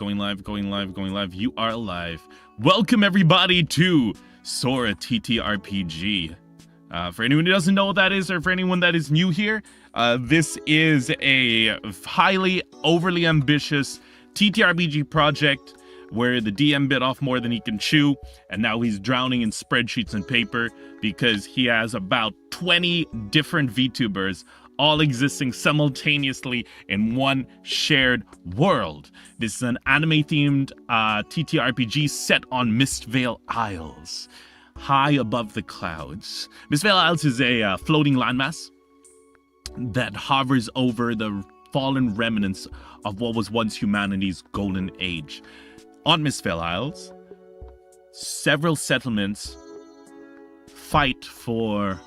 Going live, going live, going live. You are live. Welcome everybody to Sora TTRPG. For anyone who doesn't know what that is, or for anyone that is new here, this is a highly, overly ambitious TTRPG project where the DM bit off more than he can chew, and now he's drowning in spreadsheets and paper because he has about 20 different VTubers all existing simultaneously in one shared world. This is an anime-themed TTRPG set on 𝕿𝖊 Isles, high above the clouds. 𝕿𝖊 Isles is a floating landmass that hovers over the fallen remnants of what was once humanity's golden age. On 𝕿𝖊 Isles, several settlements fight for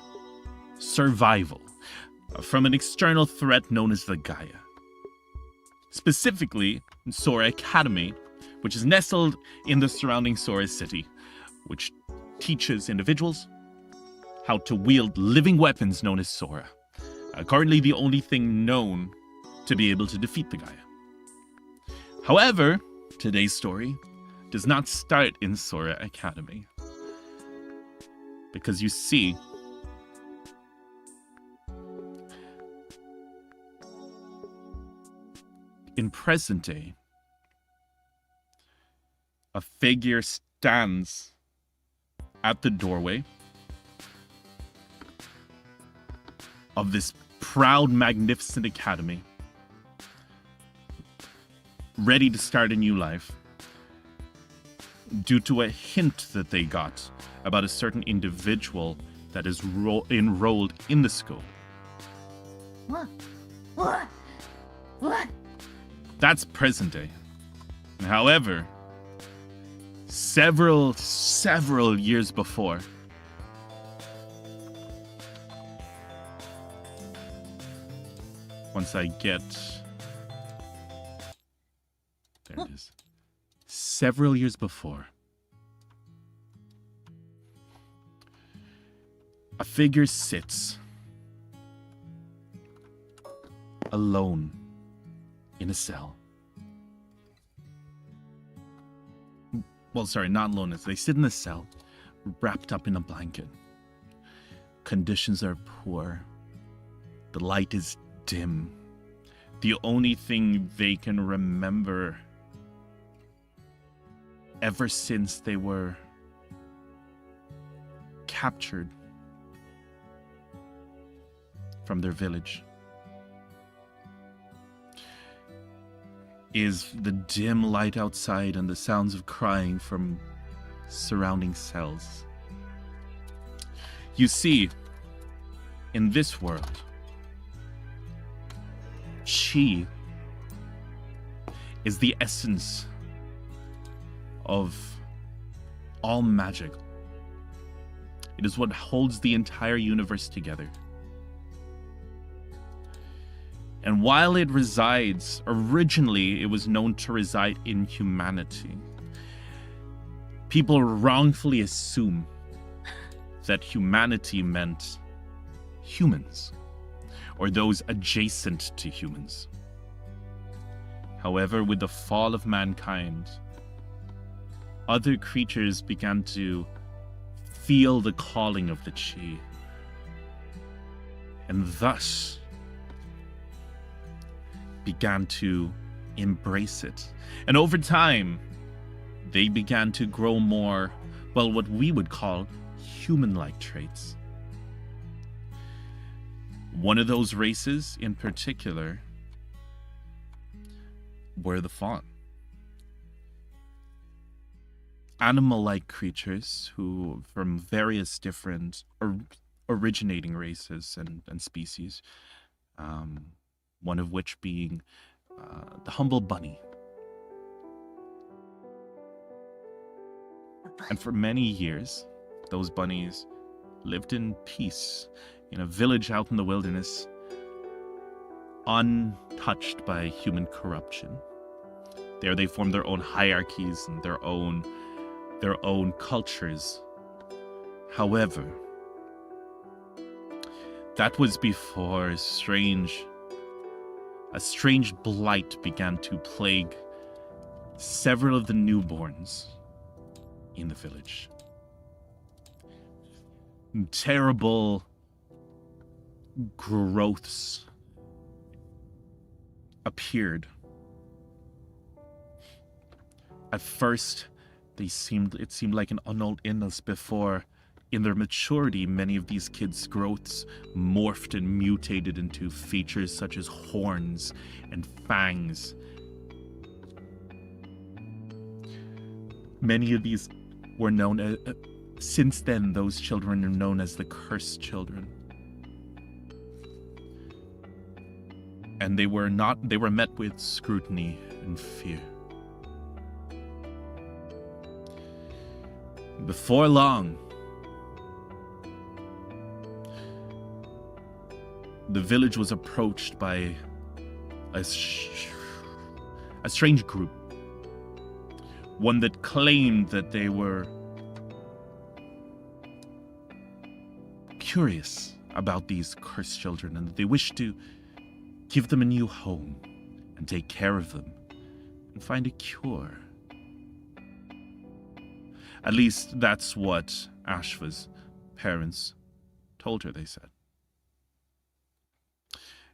survival from an external threat known as the Gaia. Specifically, Sora Academy, which is nestled in the surrounding Sora city, which teaches individuals how to wield living weapons known as Sora. Currently the only thing known to be able to defeat the Gaia. However, today's story does not start in Sora Academy. Because you see, in present day, a figure stands at the doorway of this proud, magnificent academy, ready to start a new life, due to a hint that they got about a certain individual that is enrolled in the school. What? That's present day. However, several years before, once I get... There it is. Several years before, a figure sits alone in a cell. Well, sorry, not alone. They sit in a cell, wrapped up in a blanket. Conditions are poor. The light is dim. The only thing they can remember ever since they were captured from their village is the dim light outside and the sounds of crying from surrounding cells. You see, in this world, chi is the essence of all magic. It is what holds the entire universe together. And while it resides, originally it was known to reside in humanity. People wrongfully assume that humanity meant humans, or those adjacent to humans. However, with the fall of mankind, other creatures began to feel the calling of the chi, and thus began to embrace it. And over time, they began to grow more, well, what we would call human-like traits. One of those races in particular were the fawn. Animal-like creatures who, from various different originating races and species, one of which being the humble bunny. And for many years, those bunnies lived in peace in a village out in the wilderness, untouched by human corruption. There they formed their own hierarchies and their own cultures. However, that was before a strange blight began to plague several of the newborns in the village. Terrible growths appeared. At first, it seemed like an unknown illness before, in their maturity, many of these kids' growths morphed and mutated into features such as horns and fangs. Many of these were known as, since then, those children are known as the cursed children. And they were met with scrutiny and fear. Before long, the village was approached by a strange group. One that claimed that they were curious about these cursed children and that they wished to give them a new home and take care of them and find a cure. At least that's what Ashva's parents told her, they said.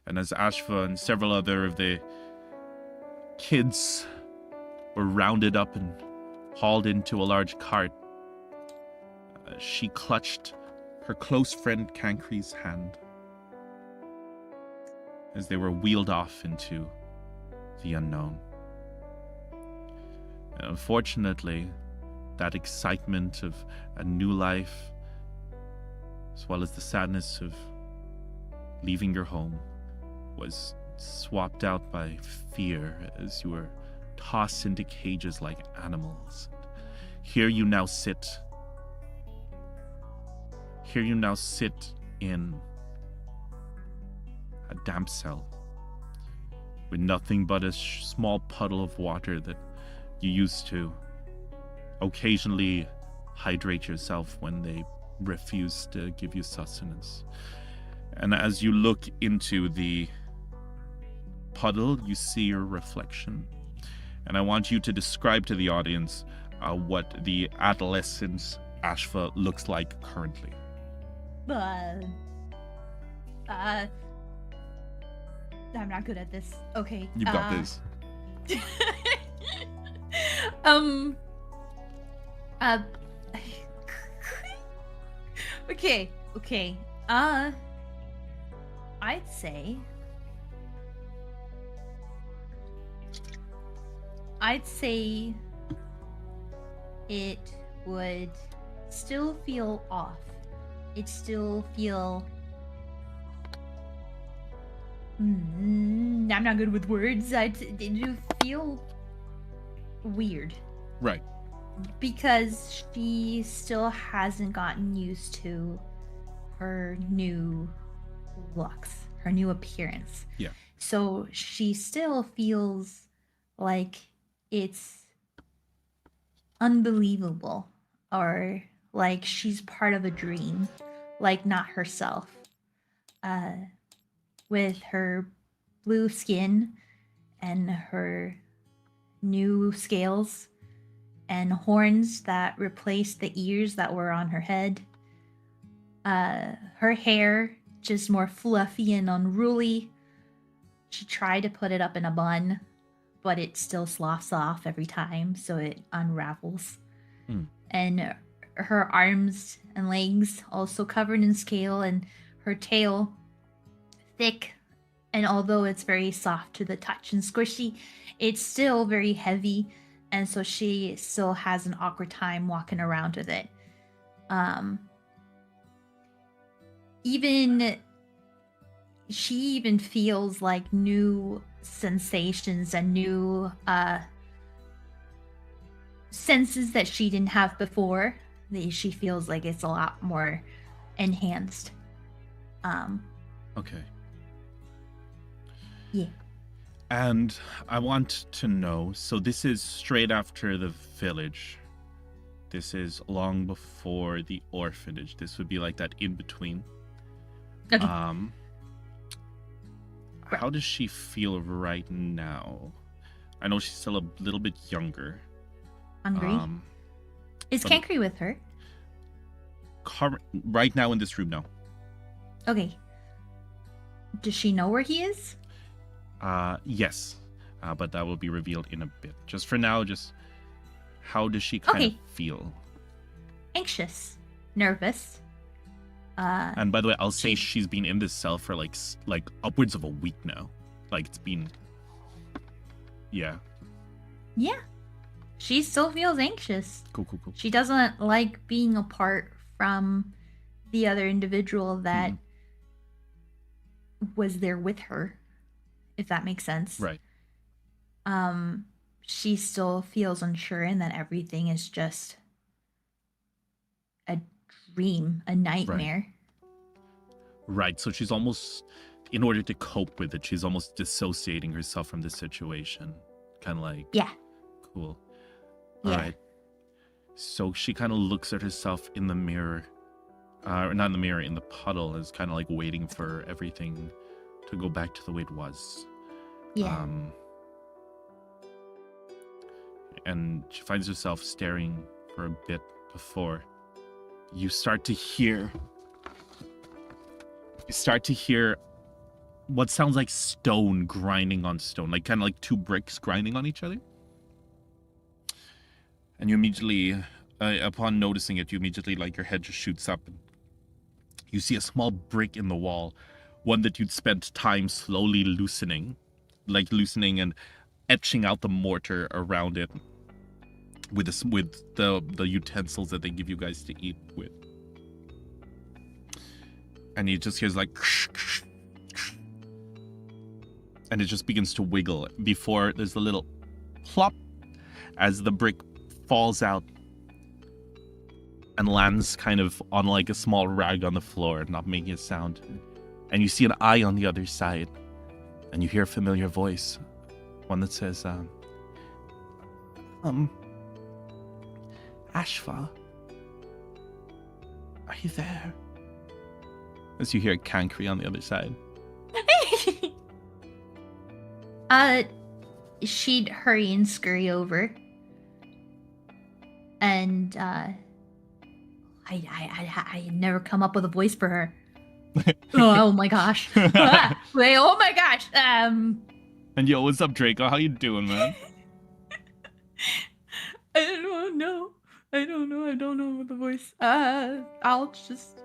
And as Ashva and several other of the kids were rounded up and hauled into a large cart, she clutched her close friend Cancre's hand as they were wheeled off into the unknown. And unfortunately, that excitement of a new life, as well as the sadness of leaving your home, was swapped out by fear as you were tossed into cages like animals. Here you now sit in a damp cell with nothing but a small puddle of water that you used to occasionally hydrate yourself when they refuse to give you sustenance. And as you look into the puddle, you see your reflection. And I want you to describe to the audience what the adolescent Ashva looks like currently. I'm not good at this. Okay. You've got this. Okay. I'd say it would still feel off. It still feel I'm not good with words. It do feel weird. Right. Because she still hasn't gotten used to her new looks, her new appearance. Yeah. So she still feels like it's unbelievable, or like she's part of a dream, like not herself. With her blue skin and her new scales and horns that replaced the ears that were on her head. Her hair just more fluffy and unruly. She tried to put it up in a bun, but it still sloughs off every time, so it unravels. And her arms and legs also covered in scale, and her tail thick, and although it's very soft to the touch and squishy, it's still very heavy, and so she still has an awkward time walking around with it. She even feels like new sensations and new senses that she didn't have before. She feels like it's a lot more enhanced. Okay. Yeah. And I want to know, so this is straight after the village. This is long before the orphanage. This would be like that in between. Okay. How does she feel right now? I know she's still a little bit younger. Hungry. Is but- 𝕿𝖍 with her? Right now in this room, no. Okay. Does she know where he is? Yes. But that will be revealed in a bit. Just for now, just how does she kind of feel? Anxious. Nervous. And by the way, I'll say she's been in this cell for like upwards of a week now. Like it's been... Yeah. Yeah. She still feels anxious. Cool. She doesn't like being apart from the other individual that was there with her, if that makes sense. Right. She still feels unsure and that everything is just a dream, a nightmare. Right. So she's almost, in order to cope with it, she's almost dissociating herself from the situation. Kind of like... Yeah. Cool. Yeah. All right. So she kind of looks at herself in the mirror. Not in the mirror, in the puddle, is kind of like waiting for everything to go back to the way it was. Yeah. And she finds herself staring for a bit before you start to hear what sounds like stone grinding on stone, like kind of like two bricks grinding on each other. And you immediately, upon noticing it, you immediately, like, your head just shoots up. You see a small brick in the wall, one that you'd spent time slowly loosening and etching out the mortar around it with the utensils that they give you guys to eat with. And you just hears like, and it just begins to wiggle before there's a little plop as the brick falls out and lands kind of on like a small rag on the floor, not making a sound. And you see an eye on the other side, and you hear a familiar voice, one that says, Ashva, are you there? As you hear Cancri on the other side. She'd hurry and scurry over. And I never come up with a voice for her. Oh my gosh. Wait, oh my gosh. And yo, what's up, Draco? How you doing, man? I don't know. I don't know with the voice. I'll just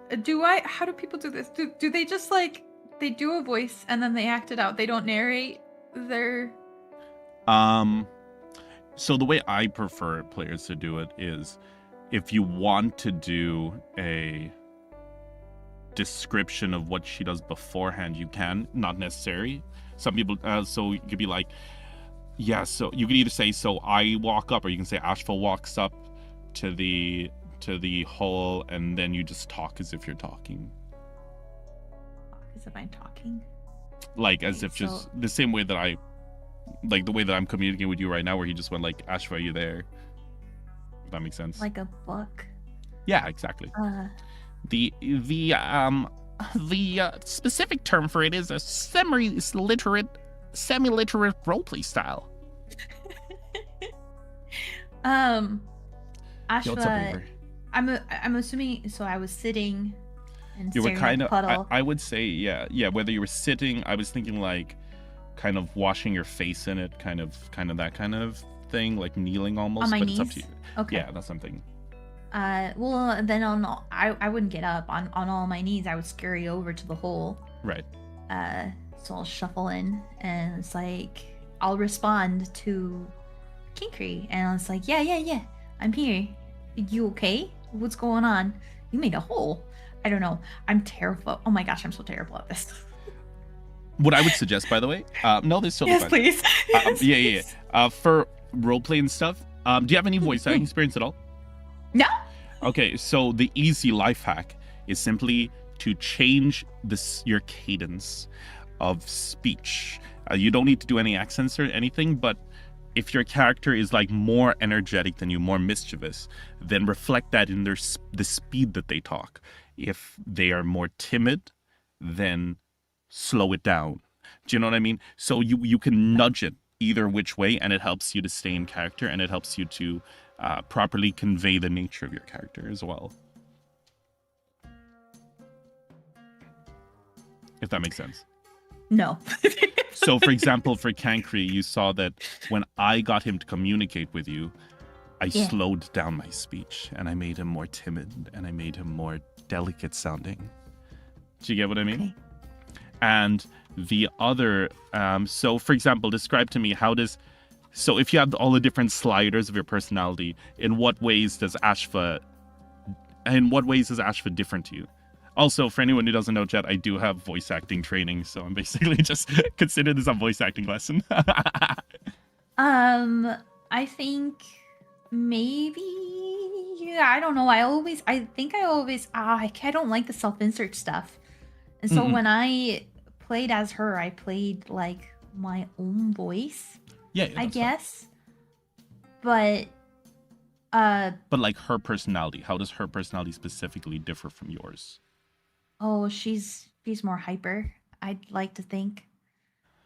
how do people do this? Do they just like they do a voice and then they act it out? They don't narrate their So the way I prefer players to do it is, if you want to do a description of what she does beforehand, you can. Not necessary. Some people, so you could be like, yeah, so you could either say, so I walk up, or you can say Ashva walks up to the hole, and then you just talk as if you're talking. As if I'm talking? Like, as if just the same way that like the way that I'm communicating with you right now, where he just went like, Ashva, are you there? If that makes sense. Like a book. Yeah, exactly. The specific term for it is a semi-literate roleplay style. Ashva, Yo, what's up, Reaver? I'm assuming. So I was sitting and you were staring at the puddle. I would say, yeah. Whether you were sitting, I was thinking like, kind of washing your face in it, kind of that kind of thing, like kneeling almost. On my but knees? It's up to you. Okay. Yeah, that's something. Well, then I wouldn't get up on all my knees. I would scurry over to the hole. Right. So I'll shuffle in, and it's like I'll respond to Kinkri, and it's like, yeah, I'm here. You okay? What's going on? You made a hole. I don't know. I'm terrible. Oh my gosh, I'm so terrible at this. What I would suggest, by the way, no, this is totally fine. Please. Yeah. For roleplay and stuff, do you have any voice acting experience at all? No. Okay, so the easy life hack is simply to change your cadence of speech. You don't need to do any accents or anything, but if your character is like more energetic than you, more mischievous, then reflect that in the speed that they talk. If they are more timid, then slow it down. Do you know what I mean? So you can nudge it either which way, and it helps you to stay in character, and it helps you to properly convey the nature of your character as well. If that makes sense. No. So, for example, for Cancri, you saw that when I got him to communicate with you, I slowed down my speech, and I made him more timid, and I made him more delicate sounding. Do you get what I mean? Okay. And the other, so for example, describe to me so if you have all the different sliders of your personality, in what ways is Ashva different to you? Also, for anyone who doesn't know, chat, I do have voice acting training, so I'm basically just consider this a voice acting lesson. I think maybe, I don't know. I don't like the self-insert stuff. And so when I played as her, I played like my own voice. Yeah, I guess. But like her personality, how does her personality specifically differ from yours? Oh, she's more hyper, I'd like to think.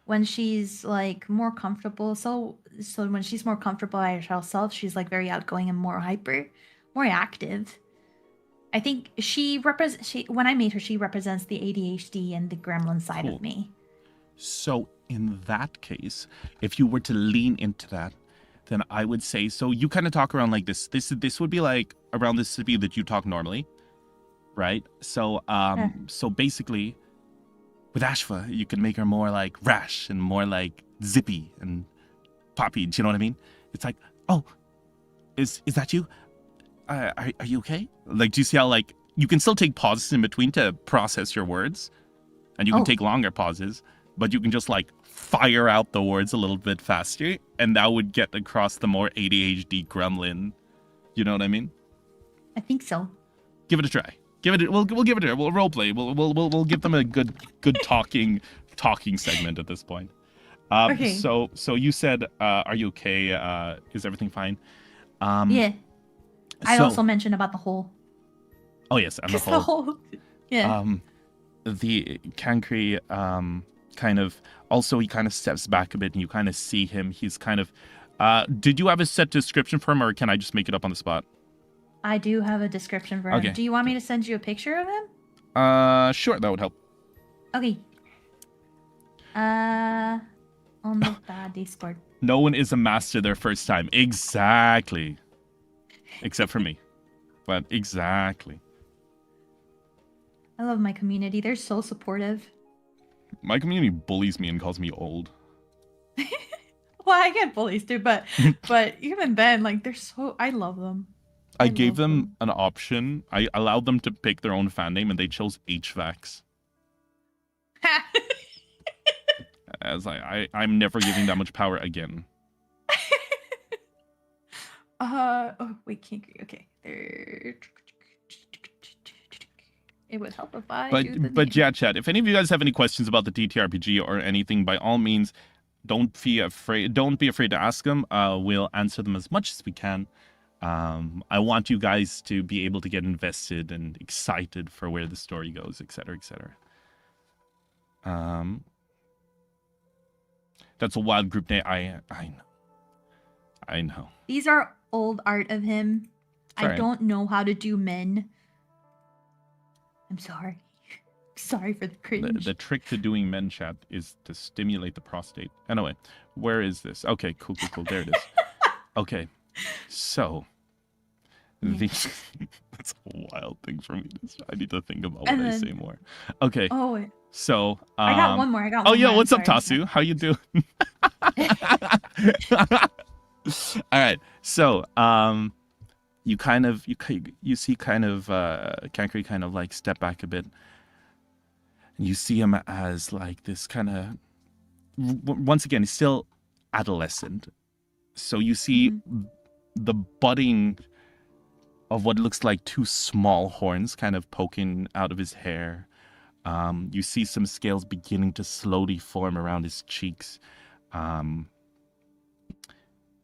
When she's like more comfortable, so when she's more comfortable by herself, she's like very outgoing and more hyper, more active. I think when I made her, she represents the ADHD and the gremlin side of me. So in that case, if you were to lean into that, then I would say, so you kind of talk around like this. This would be like around the speed that you talk normally, right? So so basically, with Ashva, you can make her more like rash and more like zippy and poppy. Do you know what I mean? It's like, oh, is that you? Are you okay? Like, do you see how like you can still take pauses in between to process your words, and you can take longer pauses, but you can just like fire out the words a little bit faster, and that would get across the more ADHD gremlin. You know what I mean? I think so. Give it a try. We'll give it a try. We'll role play. We'll give them a good talking segment at this point. Okay. So you said, are you okay? Is everything fine? Yeah. I also mentioned about the hole. Oh yes, and the hole. Yeah. The Cancri kind of also, he kind of steps back a bit, and you kind of see him. He's kind of. Did you have a set description for him, or can I just make it up on the spot? I do have a description for him. Okay. Do you want me to send you a picture of him? Sure, that would help. Okay. On the Discord. No one is a master their first time. Exactly. Except for me. But exactly. I love my community. They're so supportive. My community bullies me and calls me old. Well, I get bullies too, but even then, like, I love them. I gave them an option. I allowed them to pick their own fan name, and they chose ♂. I was like, I'm never giving that much power again. Oh wait, okay. It would help if I but yeah, chat. If any of you guys have any questions about the TTRPG or anything, by all means, don't be afraid to ask them. We'll answer them as much as we can. I want you guys to be able to get invested and excited for where the story goes, etc., etc. That's a wild group name. I know. These are old art of him. Sorry. I don't know how to do men. I'm sorry. Sorry for the cringe. The trick to doing men chat is to stimulate the prostate. Anyway, where is this? Okay, cool. There it is. Okay, so that's a wild thing for me. I need to think about what I say more. Okay. Oh, wait. So I got one more. Oh yeah, what's up, Tasu? How you doing? All right. So you see Cancri kind of like step back a bit. And you see him as like this kind of, once again, he's still adolescent. So you see the budding of what looks like two small horns kind of poking out of his hair. You see some scales beginning to slowly form around his cheeks.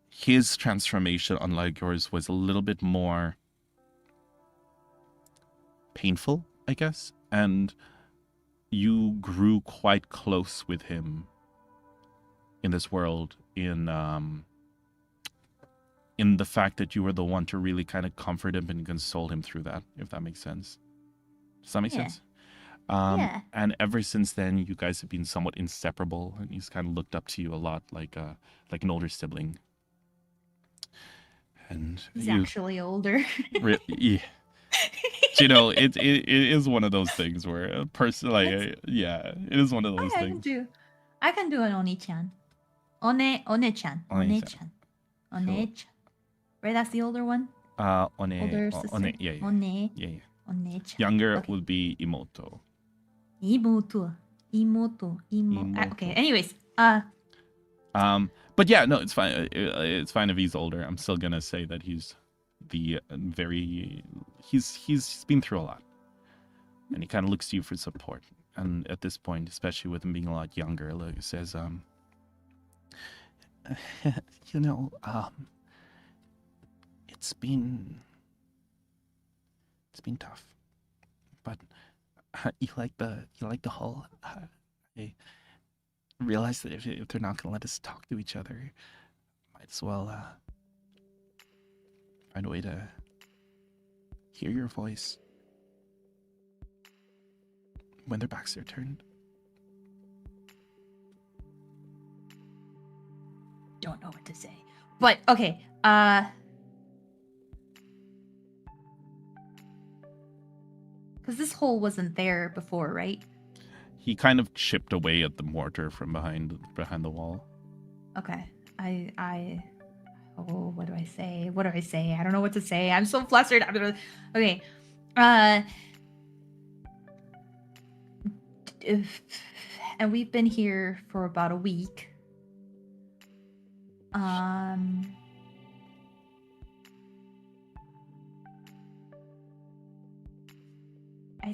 His transformation, unlike yours, was a little bit more painful, I guess. And you grew quite close with him this world in the fact that you were the one to really kind of comfort him and console him through that, if that makes sense. Does that make sense? Yeah. And ever since then, you guys have been somewhat inseparable, and he's kind of looked up to you a lot, like an older sibling. And He's actually older. Yeah. You know, it is one of those things where a person, like, yeah, it is one of those things. I can do an oni-chan. One-chan. One-chan. One-chan. Right, that's the older one? Older sister. Yeah. One-chan. Younger Okay. would be imoto. Imoto. Okay, anyways. But yeah, no, it's fine. It's fine if he's older. I'm still gonna say that he's he's been through a lot, and he kind of looks to you for support. And at this point, especially with him being a lot younger, like he says, you know, it's been tough, but you like the whole. I realize that if they're not gonna let us talk to each other, might as well find a way to hear your voice when their backs are turned. Don't know what to say. But okay, because this hole wasn't there before, right? He kind of chipped away at the mortar from behind the wall. Okay. What do I say? I don't know what to say. I'm so flustered. Okay. And we've been here for about a week. I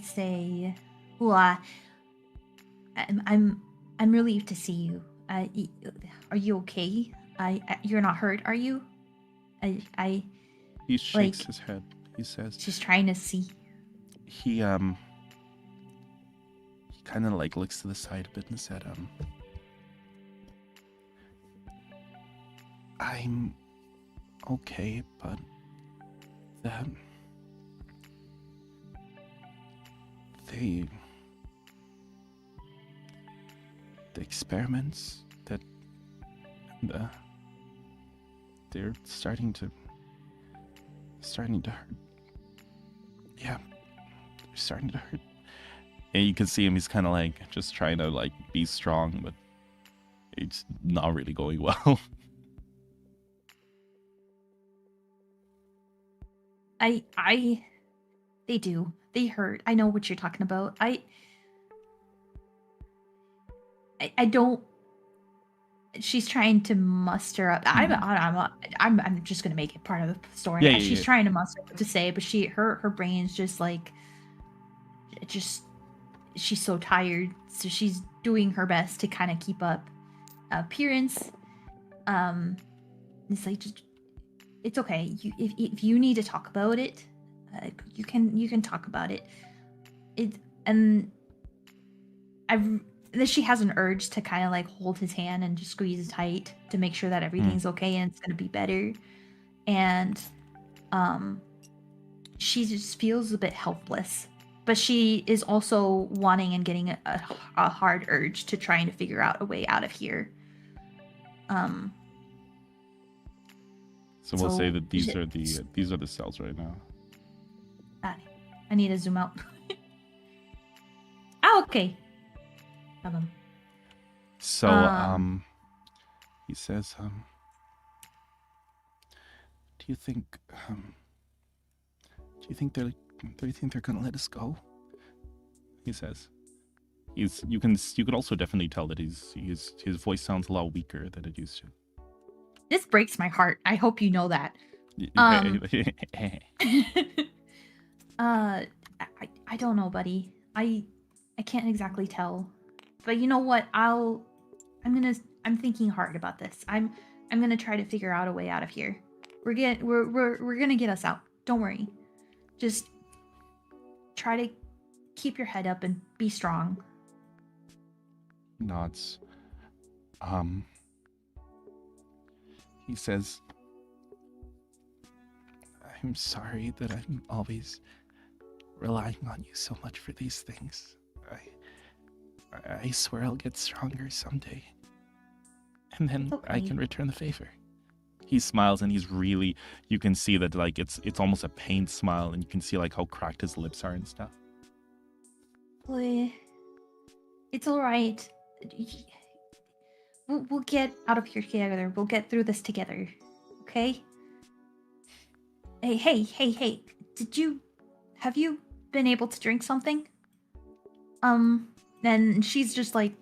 say, well, I'm relieved to see you. Are you okay? You're not hurt, are you? He shakes his head. He says, she's trying to see. He kind of like looks to the side a bit and said, I'm okay, but the experiments that they're starting to hurt. Yeah, they're starting to hurt. And you can see him, he's kind of like just trying to like be strong, but it's not really going well. They do. They hurt. I know what you're talking about. I don't. She's trying to muster up. I'm just gonna make it part of the story. Yeah, she's trying to muster what to say, but her brain's just like, she's so tired. So she's doing her best to kind of keep up appearance. It's like, it's okay. If you need to talk about it, you can talk about it. She has an urge to kind of like hold his hand and just squeeze tight to make sure that everything's okay and it's gonna be better. And she just feels a bit helpless, but she is also wanting and getting a hard urge to trying to figure out a way out of here. So we'll say that these are the cells right now. I need to zoom out. Oh, okay. So he says, do you think they're gonna let us go? He says. You could also definitely tell that his voice sounds a lot weaker than it used to. This breaks my heart. I hope you know that. I don't know, buddy. I can't exactly tell. But you know what? I'm thinking hard about this. I'm gonna try to figure out a way out of here. We're gonna get us out. Don't worry. Just try to keep your head up and be strong. Nods. He says, I'm sorry that I'm always relying on you so much for these things. I swear I'll get stronger someday. And then I can return the favor. He smiles and he's really, you can see that like it's almost a pained smile, and you can see like how cracked his lips are and stuff. Boy, it's all right. We'll get out of here together. We'll get through this together. Okay? Hey. Have you been able to drink something? And she's just like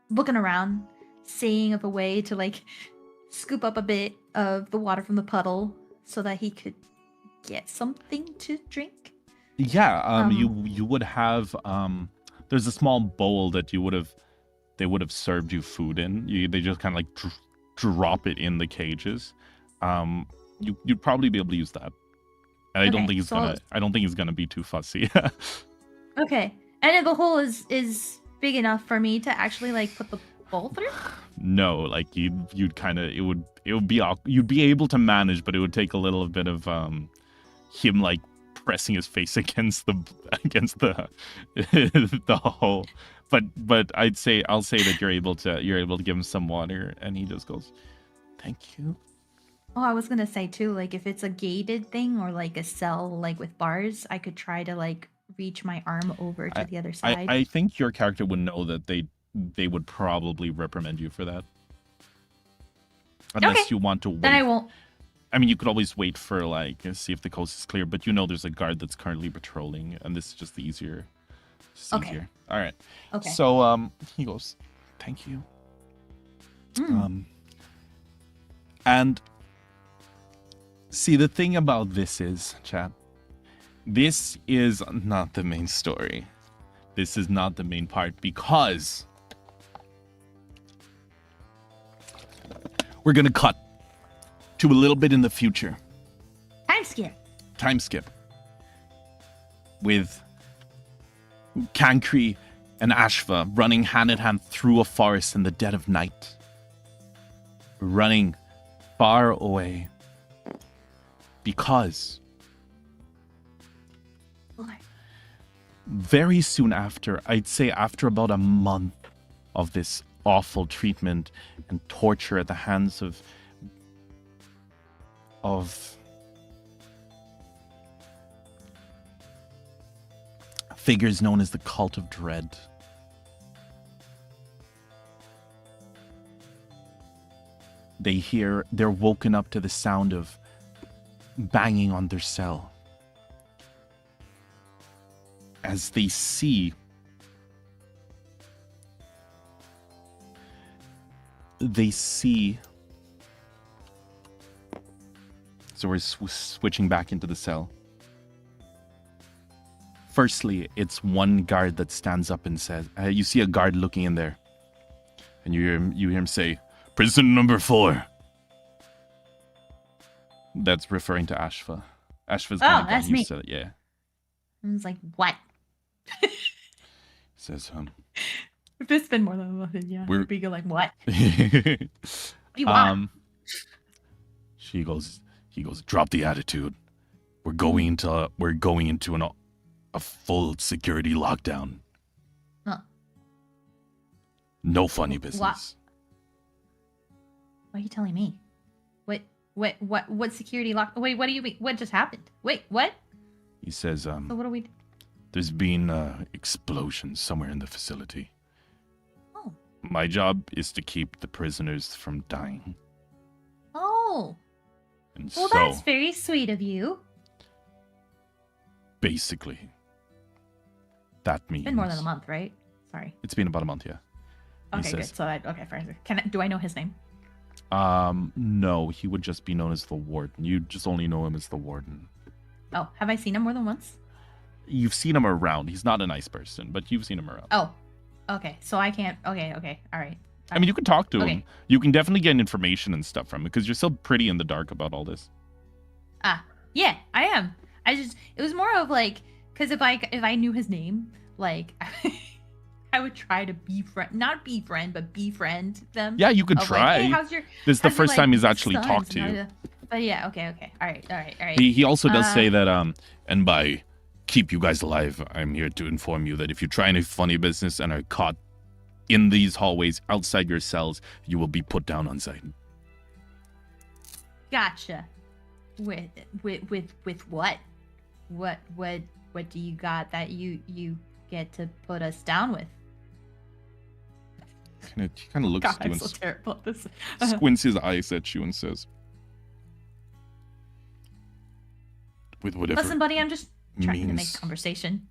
looking around, seeing of a way to like scoop up a bit of the water from the puddle so that he could get something to drink. Yeah, you would have there's a small bowl that they would have served you food in. They just kind of like drop it in the cages. You'd probably be able to use that. And I don't think he's gonna be too fussy. Okay. And if the hole is big enough for me to actually like put the bowl through? No, like you'd kind of you'd be able to manage, but it would take a little bit of him like pressing his face against the the hole. But I'll say that you're able to give him some water, and he just goes, "Thank you." Oh, I was gonna say too, like if it's a gated thing or like a cell like with bars, I could try to like reach my arm over to the other side. I think your character would know that they would probably reprimand you for that. Unless you want to wait. Then I won't. I mean, you could always wait for like see if the coast is clear, but you know there's a guard that's currently patrolling, and this is just the easier. Okay. All right. Okay. So he goes, "Thank you." And see, the thing about this is, chat, this is not the main story. This is not the main part, because we're gonna cut to a little bit in the future. Time skip. With Cancri and Ashva running hand in hand through a forest in the dead of night. Running far away. Because very soon after, I'd say after about a month of this awful treatment and torture at the hands of figures known as the Cult of Dread, they're woken up to the sound of banging on their cell as they see so we're switching back into the cell. Firstly, it's one guard that stands up and says, you see a guard looking in there, and you hear him say, "Prison number 4. That's referring to Ashva. Ashva's kind of that's used me. to it, yeah. I was like, what? Says, If it's been more than a month, yeah. We're- We'd be like, what? What do you want? he goes, "Drop the attitude. We're going into a full security lockdown. Huh. No funny business." Why are you telling me? What security lock? Wait, what do you mean? What just happened? Wait, what? He says, So what do we? "There's been explosions somewhere in the facility. Oh. My job is to keep the prisoners from dying. Oh. And Well, so, that's very sweet of you. basically, that means..." It's been more than a month, right? Sorry. It's been about a month, yeah. He Okay, says, good. So okay, fine. Do I know his name? No, he would just be known as the Warden. You just only know him as the Warden. Oh, have I seen him more than once? You've seen him around. He's not a nice person, but you've seen him around. Oh, okay. So I can't. Okay. All right. I mean, you can talk to him. Okay. You can definitely get information and stuff from him, because you're still pretty in the dark about all this. Yeah, I am. It was more of like, because if I knew his name, like, I would try to not befriend, but befriend them. Yeah, you could Of try. Like, hey, how's your? This is the how's your, first time he's like, actually sons? talked to you. But yeah, okay. All right. He also does say that, and by keep you guys alive, I'm here to inform you that if you try any funny business and are caught in these hallways outside your cells, you will be put down on sight. Gotcha. With what? What do you got that you get to put us down with? He kind of looks God, at you I'm and so terrible at this. squints his eyes at you and says, with whatever. Listen, buddy, I'm just trying to make means- conversation.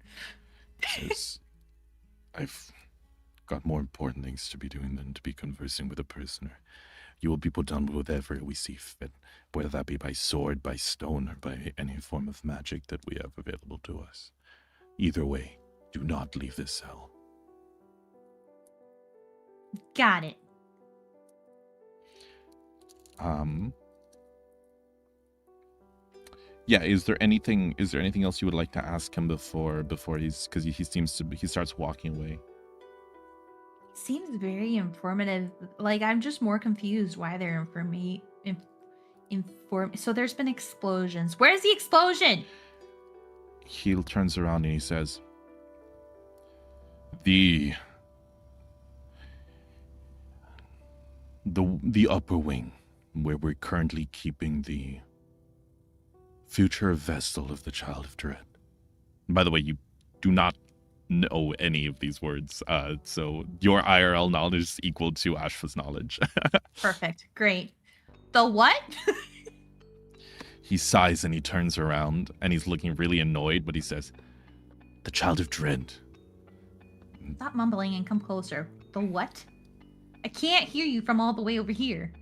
says, I've got more important things to be doing than to be conversing with a prisoner. You will be put down with whatever we see fit, whether that be by sword, by stone, or by any form of magic that we have available to us. Either way, do not leave this cell. Got it. Yeah, is there anything else you would like to ask him before because he starts walking away? Seems very informative. Like, I'm just more confused why they're so there's been explosions. Where's the explosion? He turns around and he says, the upper wing, where we're currently keeping the future vessel of the Child of Dread. By the way, you do not know any of these words, so your IRL knowledge is equal to Ashva's knowledge. Perfect. Great. The what? He sighs and he turns around and he's looking really annoyed, but he says, the Child of Dread. Stop mumbling and come closer. The what? I can't hear you from all the way over here.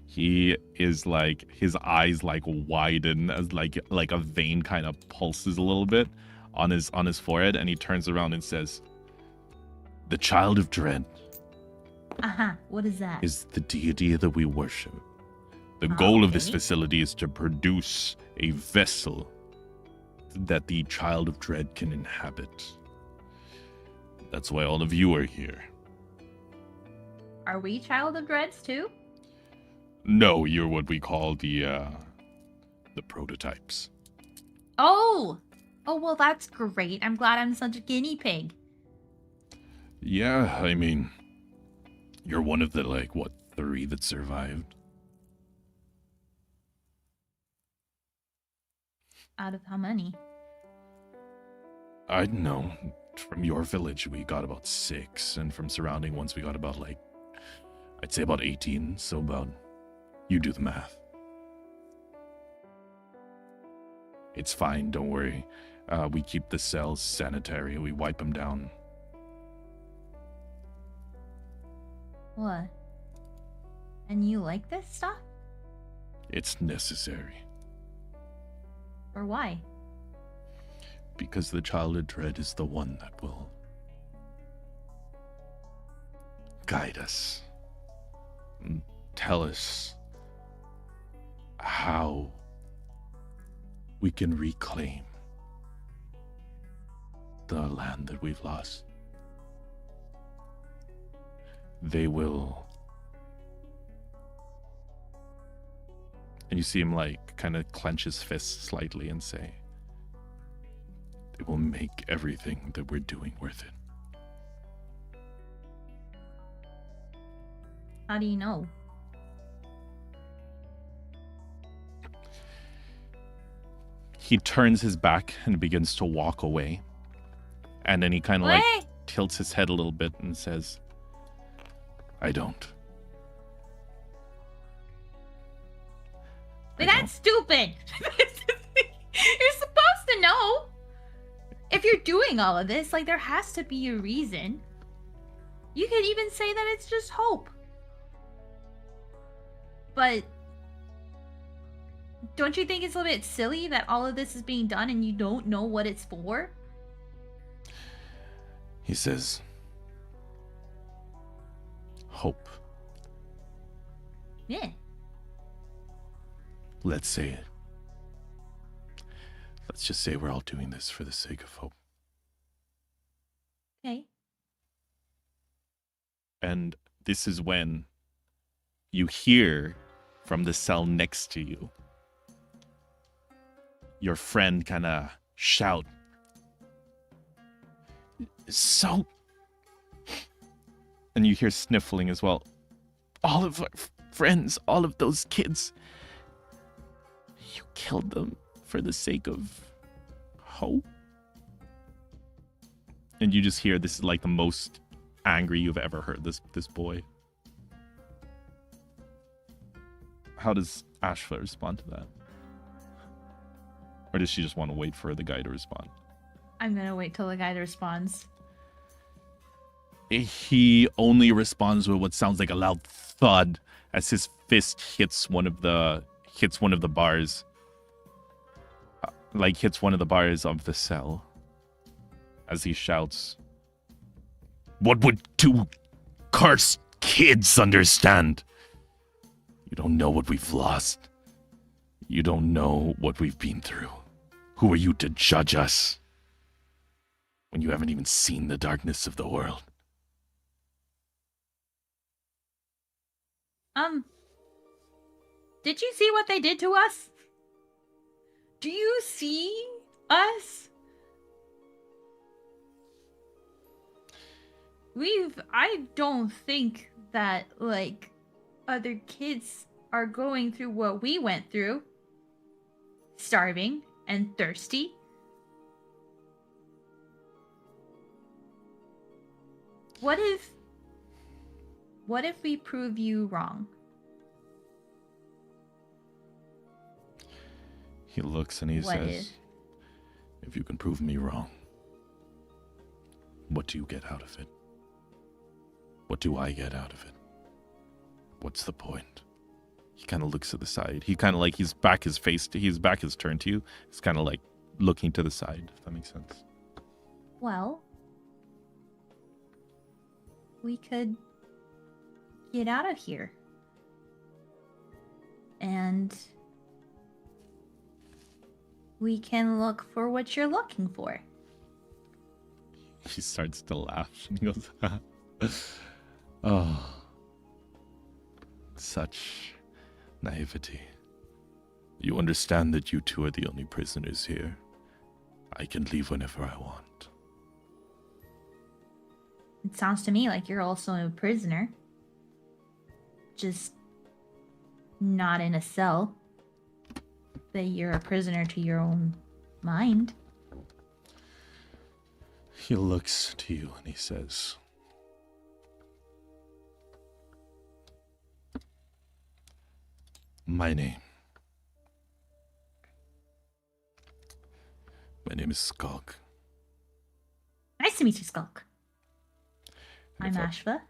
He is like, his eyes like widen as like a vein kind of pulses a little bit on his forehead, and he turns around and says, the Child of Dread. What is that? Is the deity that we worship. The goal of this Okay. facility is to produce a vessel that the Child of Dread can inhabit. That's why all of you are here. Are we Child of Dreads too? No, you're what we call the prototypes. Oh, well, that's great. I'm glad I'm such a guinea pig. Yeah, I mean, you're one of the, 3 that survived? Out of how many? I don't know. From your village, we got about 6, and from surrounding ones, we got about, I'd say about 18, so about... You do the math. It's fine, don't worry. We keep the cells sanitary, we wipe them down. What? And you like this stuff? It's necessary. Or why? Because the Child of Dread is the one that will guide us. And tell us how we can reclaim the land that we've lost. They will... And you see him kind of clench his fists slightly and say, they will make everything that we're doing worth it. How do you know? He turns his back and begins to walk away. And then he kind of What? tilts his head a little bit and says, I don't. But that's stupid. You're supposed to know. If you're doing all of this, there has to be a reason. You could even say that it's just hope. But don't you think it's a little bit silly that all of this is being done and you don't know what it's for? He says, hope. Yeah. Let's say it. Let's just say we're all doing this for the sake of hope. Okay. And this is when you hear from the cell next to you your friend kind of shout, "So," and you hear sniffling as well. "All of our friends, all of those kids, you killed them for the sake of hope?" And you just hear, this is like the most angry you've ever heard this boy. How does Ashva respond to that? Or does she just want to wait for the guy to respond? I'm gonna wait till the guy responds. He only responds with what sounds like a loud thud as his fist hits one of the bars. Hits one of the bars of the cell. As he shouts, "What would two cursed kids understand? You don't know what we've lost. You don't know what we've been through. Who are you to judge us when you haven't even seen the darkness of the world?" Did you see what they did to us? Do you see us? I don't think that, like, other kids are going through what we went through. Starving and thirsty. What if we prove you wrong? He looks and he says, "If you can prove me wrong, what do you get out of it? What do I get out of it? What's the point?" He kind of looks to the side. He kind of like, his back is turned to you. He's kind of like looking to the side, if that makes sense. Well, we could get out of here. And we can look for what you're looking for. He starts to laugh and he goes, "Oh, such naivety. You understand that you two are the only prisoners here. I can leave whenever I want." It sounds to me like you're also a prisoner. Just not in a cell. That you're a prisoner to your own mind. He looks to you and he says, My name is Skulk. Nice to meet you, Skulk. I'm Ashva,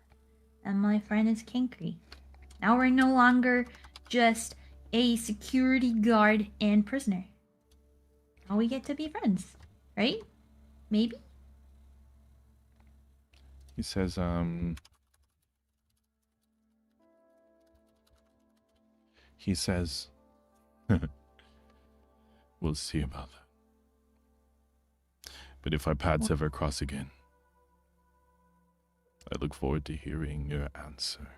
and my friend is Kinkry. Now we're no longer just a security guard and prisoner. Now we get to be friends, right? Maybe? He says, we'll see about that. But if our paths ever cross again, I look forward to hearing your answer.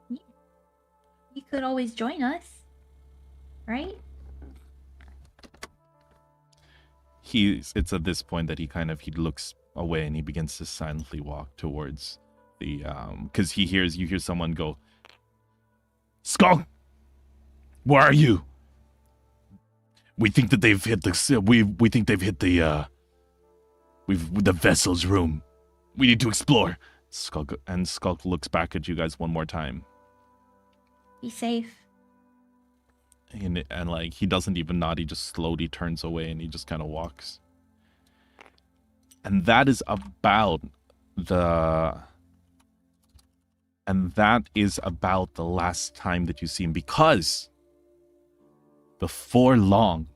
You could always join us, right? It's at this point that he looks away and he begins to silently walk towards the, because you hear someone go, "Skull, where are you? We think that they've hit the, we think they've hit the vessel's room. We need to explore." Skulk looks back at you guys one more time. Be safe. And like, he doesn't even nod, he just slowly turns away and he just kind of walks. And that is about the last time that you see him, because before long,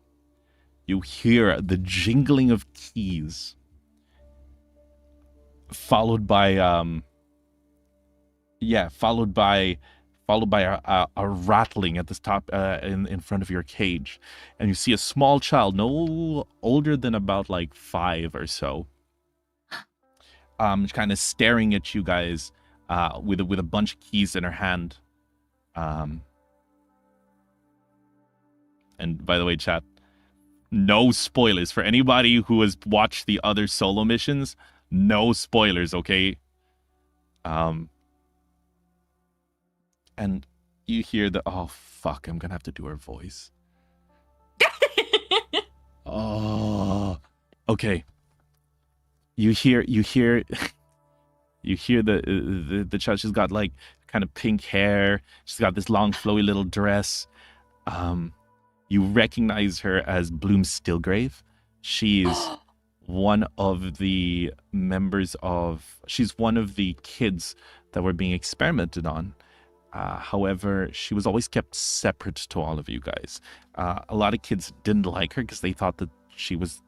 you hear the jingling of keys, followed by a rattling at the top in front of your cage, and you see a small child, no older than about like 5 or so, kind of staring at you guys with a bunch of keys in her hand. And by the way, chat, no spoilers for anybody who has watched the other solo missions. No spoilers, okay? And you hear the, oh fuck, I'm gonna have to do her voice. Oh, okay. You hear the child. She's got like kind of pink hair. She's got this long flowy little dress. You recognize her as 𝕿𝖍𝖊. She's one of the members of. She's one of the kids that were being experimented on. However, she was always kept separate to all of you guys. A lot of kids didn't like her because they thought that she was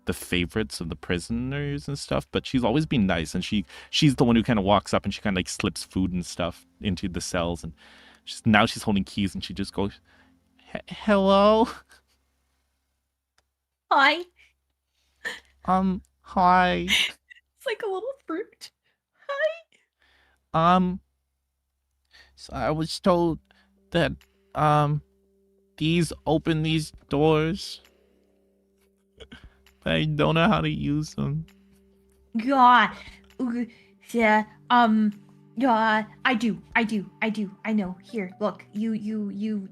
the favorites of the prisoners and stuff, but she's always been nice, and she's the one who kind of walks up and she kind of like slips food and stuff into the cells, and now she's holding keys and she just goes, hello. Hi. Hi. It's like a little fruit. Hi. So I was told that these open these doors. I don't know how to use them. God. Yeah. Yeah. I do. I know. Here, look. You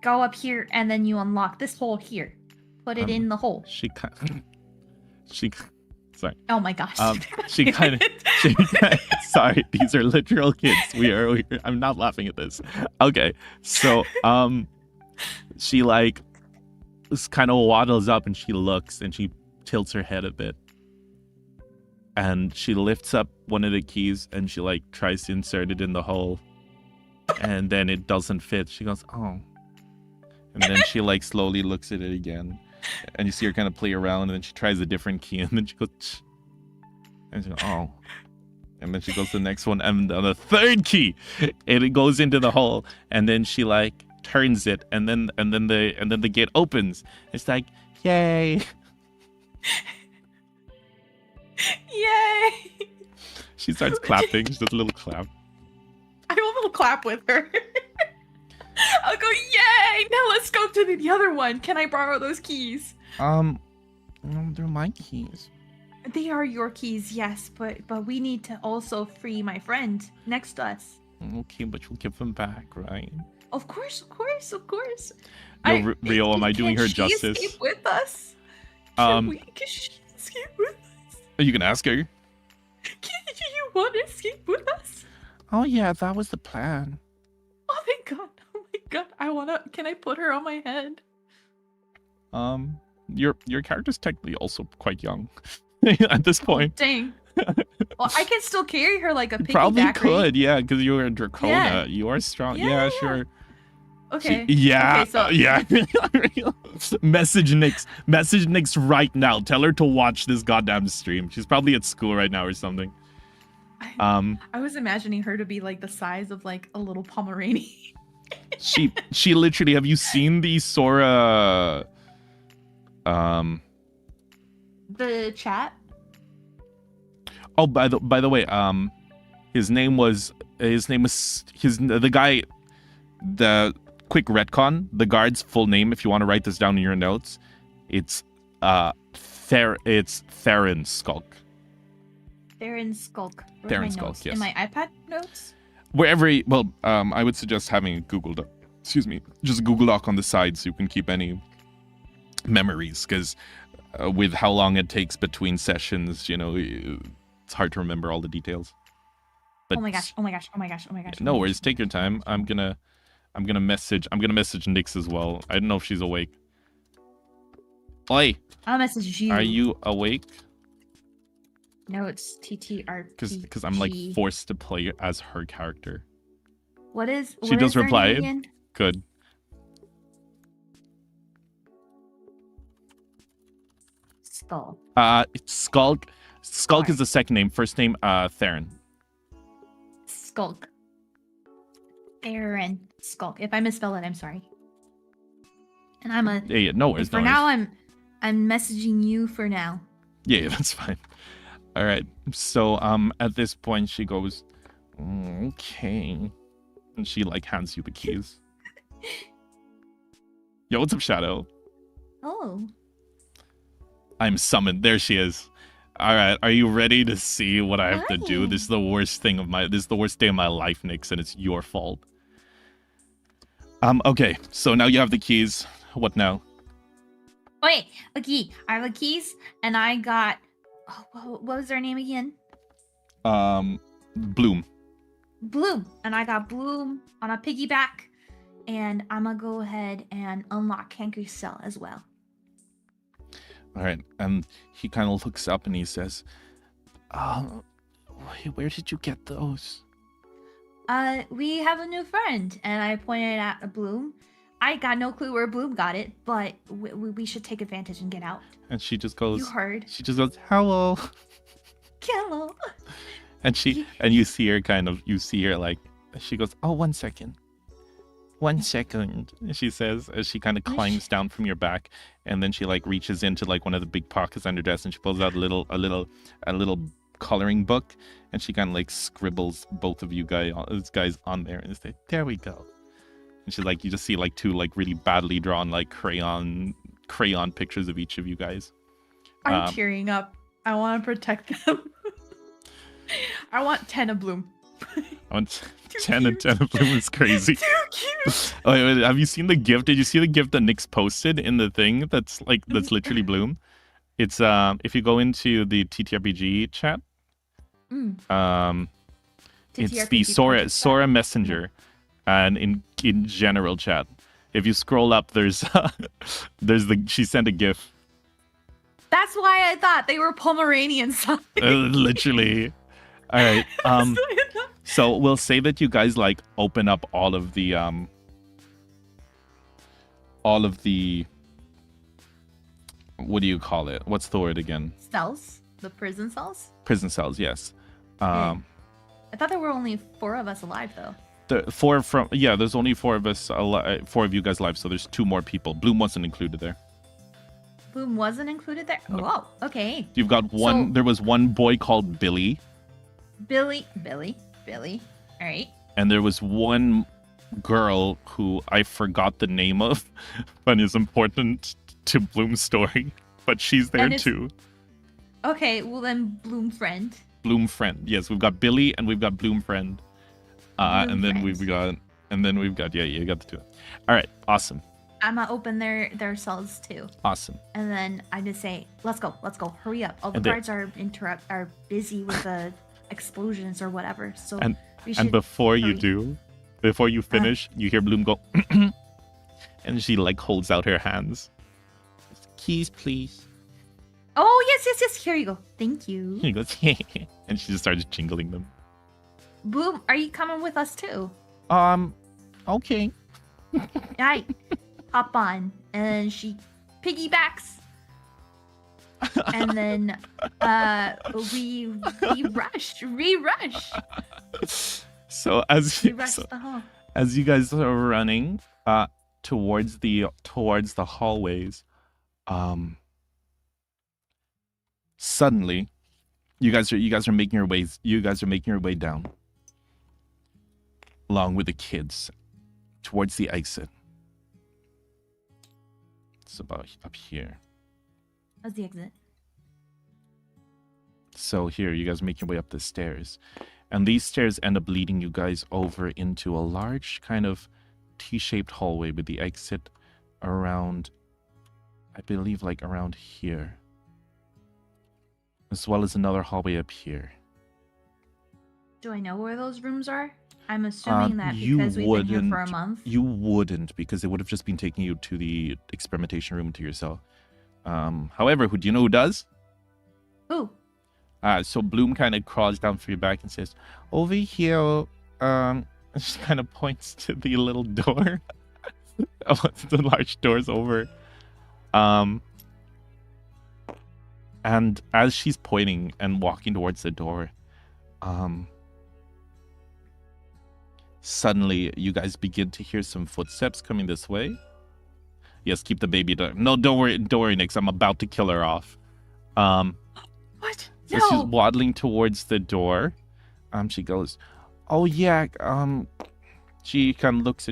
go up here and then you unlock this hole here. Put it in the hole. Sorry. Oh my gosh. She kind of. Sorry, these are literal kids. I'm not laughing at this. Okay, so she like kind of waddles up and she looks and she tilts her head a bit, and she lifts up one of the keys and she like tries to insert it in the hole, and then it doesn't fit. She goes, oh, and then she like slowly looks at it again. And you see her kind of play around, and then she tries a different key, and then she goes, tch. And she goes, oh. And then she goes to the next one, and on the third key, it goes into the hole, and then she like turns it, and then the gate opens. It's like, yay. Yay. She starts clapping. She does a little clap. I will a little clap with her. I'll go, yay! Now let's go to the other one. Can I borrow those keys? They're my keys. They are your keys, yes, but we need to also free my friend next to us. Okay, but you'll give them back, right? Of course. Yo, Rio, am I doing her justice? Escape with us? Can she escape with us? You can ask her. Do you want to escape with us? Oh yeah, that was the plan. Oh thank God. Can I put her on my head? Your character's technically also quite young at this point. Dang. Well, I can still carry her like a piggyback. Probably could, right? Yeah, because you're a Dracona. Yeah. You are strong. Yeah. Sure. Okay. Yeah. Okay, so... Yeah. Message Nyx right now. Tell her to watch this goddamn stream. She's probably at school right now or something. I was imagining her to be like the size of like a little Pomeranian. she literally, have you seen the Sora the chat? Oh, by the way, the guy, the quick retcon, the guard's full name, if you want to write this down in your notes, it's Theron Skulk. Theron Skulk. Theron Skulk, yes. In my iPad notes? Wherever, I would suggest having a Google Doc, just a Google Doc on the side so you can keep any memories, because with how long it takes between sessions, it's hard to remember all the details. But oh my gosh. No worries, take your time. I'm gonna message Nyx as well. I don't know if she's awake. Oi! I'll message you. Are you awake? No, it's TTRPG. Because I'm like forced to play as her character. She does reply. Good. Skull. It's Skulk. Skulk is the second name. First name, Theron. Skulk. Theron Skulk. If I misspell it, I'm sorry. And I'm Yeah, no worries. For now, I'm messaging you for now. Yeah, that's fine. All right. So at this point she goes, okay, and she like hands you the keys. Yo, what's up, Shadow? Oh. I'm summoned. There she is. All right, are you ready to see what I have to do? This is the worst thing of my. This is the worst day of my life, Nyx, and it's your fault. Okay, so now you have the keys. What now? Wait, a key. I have the keys, and I got. Oh, what was their name again? Bloom. Bloom, and I got Bloom on a piggyback, and I'm gonna go ahead and unlock Kanku's cell as well. All right, and he kind of looks up and he says, where did you get those? We have a new friend, and I pointed at a Bloom. I got no clue where Bloom got it, but we should take advantage and get out. And she just goes, You heard. She just goes, hello. Hello. And you see her like, she goes, oh, 1 second. 1 second, she says, as she kind of climbs down from your back, and then she like reaches into like one of the big pockets under dress, and she pulls out a little coloring book, and she kind of like scribbles both of you guys on there, and say, there we go. And she's like, you just see like two like really badly drawn like crayon pictures of each of you guys. I'm tearing up. I want to protect them. I want 10 of Bloom. I want 10 of Bloom is crazy. Too cute. Oh, wait, have you seen the gift? Did you see the gift that Nyx posted in the thing that's literally Bloom? It's if you go into the TTRPG chat, it's the Sora Messenger, and in general chat, if you scroll up, there's she sent a GIF. That's why I thought they were Pomeranians. Literally. All right. So we'll say that you guys like open up all of the what do you call it? What's the word again? Cells? The prison cells? Prison cells, yes. I thought there were only 4 of us alive though. There's only 4 of us, 4 of you guys alive, so there's 2 more people. Bloom wasn't included there. Bloom wasn't included there? No. Whoa, okay. You've got one. There was one boy called Billy. Billy. All right. And there was one girl who I forgot the name of, but is important to Bloom's story. But she's there too. Okay, well then Bloom friend. Bloom friend. Yes, we've got Billy and we've got Bloom friend. And then we've got you got the 2. All right, awesome. I'm gonna open their cells too. Awesome. And then I just say, let's go, hurry up. All the guards are busy with the explosions or whatever. So before you finish, you hear Bloom go, and she like holds out her hands. Keys, please. Oh yes. Here you go. Thank you. He goes, and she just starts jingling them. Bloom, are you coming with us too? Okay. Right. Hop on, and she piggybacks, and then we rush. So as you guys are running towards the hallways, suddenly you guys are making your way down along with the kids towards the exit. It's about up here. How's the exit? So here, you guys make your way up the stairs. And these stairs end up leading you guys over into a large kind of T-shaped hallway with the exit around, I believe, like around here. As well as another hallway up here. Do I know where those rooms are? I'm assuming that because we've been here for a month. You wouldn't, because it would have just been taking you to the experimentation room to your cell. However, do you know who does? Who? So Bloom kind of crawls down for your back and says, over here, and she kind of points to the little door. The large doors over. And as she's pointing and walking towards the door, suddenly you guys begin to hear some footsteps coming this way. Yes, keep the baby down. No, don't worry, Nyx. I'm about to kill her off. So she's waddling towards the door. She goes, "Oh yeah." She kind of looks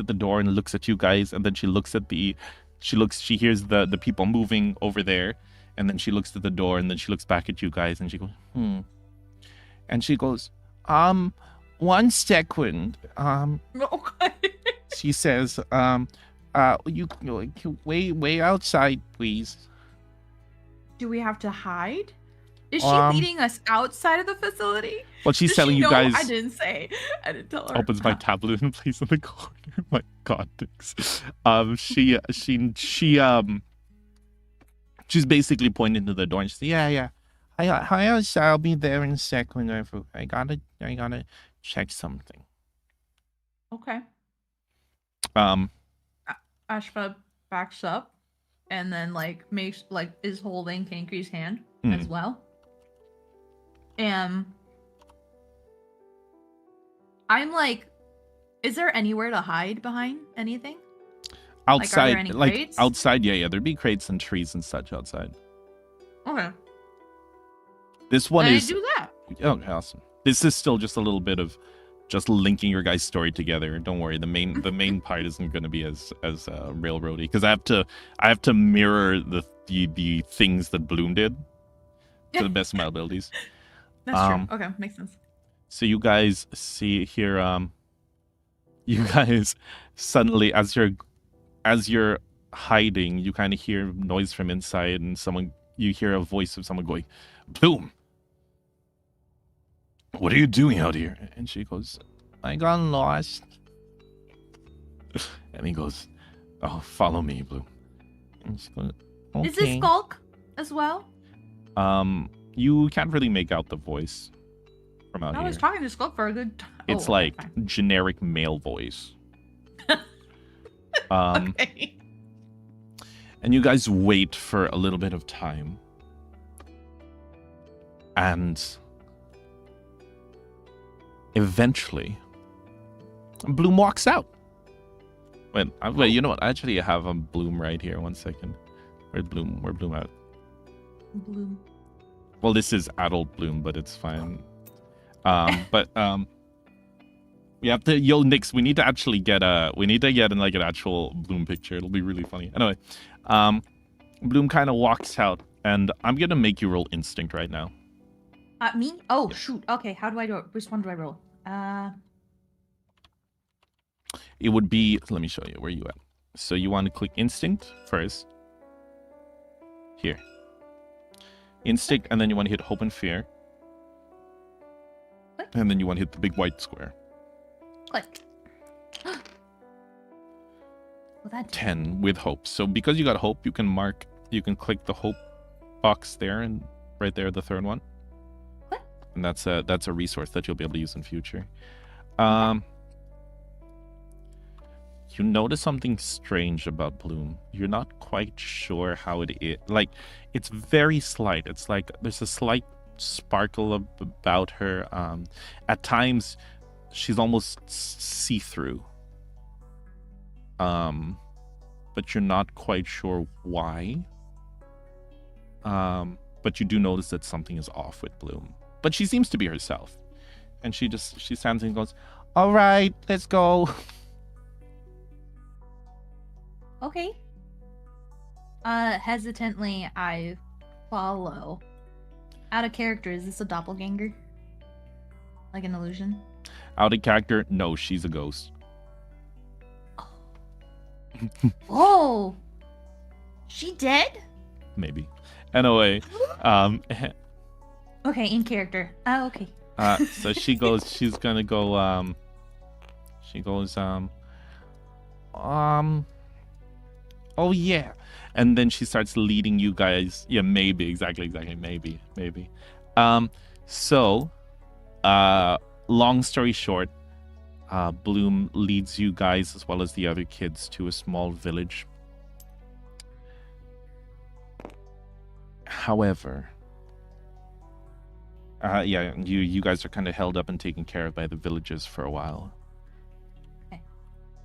at the door and looks at you guys, and then she hears the people moving over there, and then she looks at the door, and then she looks back at you guys, and she goes, and she goes, 1 second. Okay. She says, you wait outside, please. Do we have to hide? Is she leading us outside of the facility? Well, she's telling you guys. I didn't say. I didn't tell her. Opens my tablet and places in the corner. My God, thanks. She's basically pointing to the door and she's yeah. I'll be there in a second. I gotta check something. Okay. Ashva backs up and then is holding Kankri's hand as well. And I'm like, is there anywhere to hide behind anything? Outside, crates? Outside, yeah. There'd be crates and trees and such outside. Okay. This one is. I do that. Okay, awesome. This is still just a little bit of just linking your guys' story together. Don't worry, the main part isn't going to be as railroady because I have to mirror the things that Bloom did to the best of my abilities. That's true. Okay, makes sense. So you guys see here, you guys suddenly as you're hiding, you kind of hear noise from inside, and you hear a voice of someone going, "Bloom, what are you doing out here?" And she goes, "I got lost." And he goes, "Oh, follow me, Bloom." And she goes, "Okay." Is this Skulk as well? You can't really make out the voice from out here. I was talking to Skulk for a good time. It's generic male voice. Okay. And you guys wait for a little bit of time. And eventually, Bloom walks out. Wait, you know what? Actually, I have a Bloom right here. 1 second. Where's Bloom? Where's Bloom at? Bloom. Well, this is adult Bloom, but it's fine. We have to, Nix, we need to actually get an actual Bloom picture. It'll be really funny. Anyway, Bloom kind of walks out, and I'm gonna make you roll instinct right now. Me? Oh, shoot. Okay, how do I do it? Which one do I roll? It would be, let me show you where you at. So you want to click instinct first. Here. Instinct, and then you want to hit hope and fear. Click. And then you want to hit the big white square. Click. Well, that 10 with hope. So because you got hope, you can click the hope box there, and right there, the third one. What? And that's a resource that you'll be able to use in future. You notice something strange about Bloom. You're not quite sure how it is. Like, it's very slight. It's like there's a slight sparkle about her. At times, she's almost see-through. But you're not quite sure why. But you do notice that something is off with Bloom. But she seems to be herself. And she stands and goes, "All right, let's go." Okay. Hesitantly, I follow. Out of character, is this a doppelganger? Like an illusion? Out of character, no, she's a ghost. Oh! She dead? Maybe. Anyway, Okay, in character. Oh, okay. so she's gonna go, she goes, oh yeah. And then she starts leading you guys. Yeah, maybe, exactly, maybe. So, long story short, Bloom leads you guys as well as the other kids to a small village. However, you guys are kind of held up and taken care of by the villagers for a while. Okay.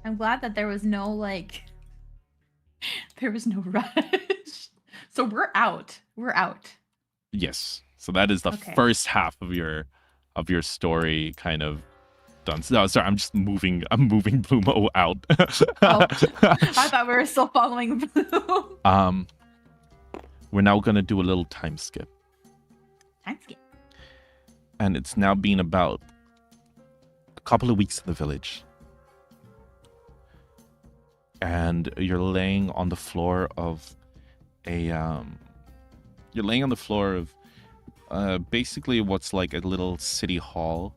I'm glad that there was no rush. So we're out. Yes. So that is the Okay. first half of your story kind of done. No, sorry, I'm moving Blumo out. Oh, I thought we were still following Bloom. We're now gonna do a little time skip. Time skip. And it's now been about a couple of weeks in the village. And you're laying on the floor of basically what's like a little city hall.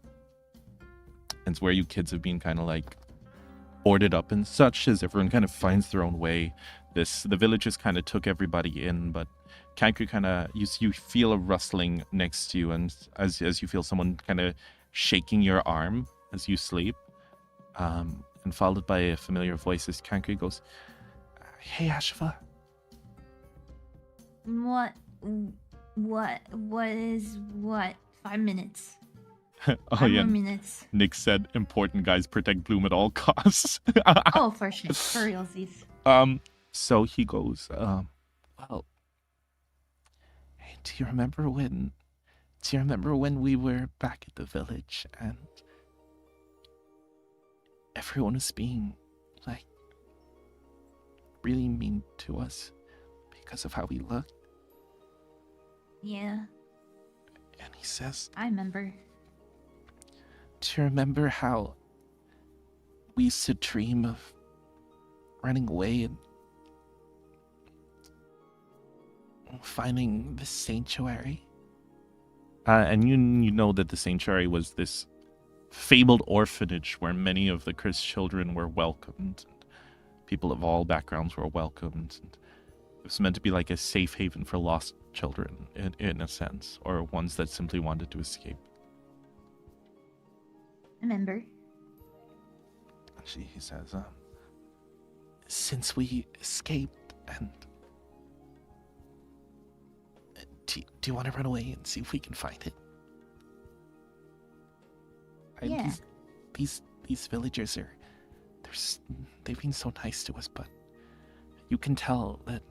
It's where you kids have been kind of like boarded up and such, as everyone kind of finds their own way. The villagers kind of took everybody in, but Kanku kind of, you feel a rustling next to you, and as you feel someone kind of shaking your arm as you sleep, and followed by a familiar voice as Kanku goes, "Hey, Ashva." What is what? 5 minutes. Oh 5 yeah, more minutes. Nick said, "Important guys protect Bloom at all costs." Oh, for sure. For realsies. So he goes, Well, hey, do you remember when we were back at the village and everyone was being, like, really mean to us because of how we looked? Yeah, And he says, I remember. do you remember how we used to dream of running away and finding the sanctuary? and you know that the sanctuary was this fabled orphanage where many of the cursed children were welcomed, and people of all backgrounds were welcomed, and it was meant to be like a safe haven for lost children in a sense, or ones that simply wanted to escape. Remember. He says, since we escaped, and do you want to run away and see if we can find it? Yeah. These villagers they've been so nice to us, but you can tell that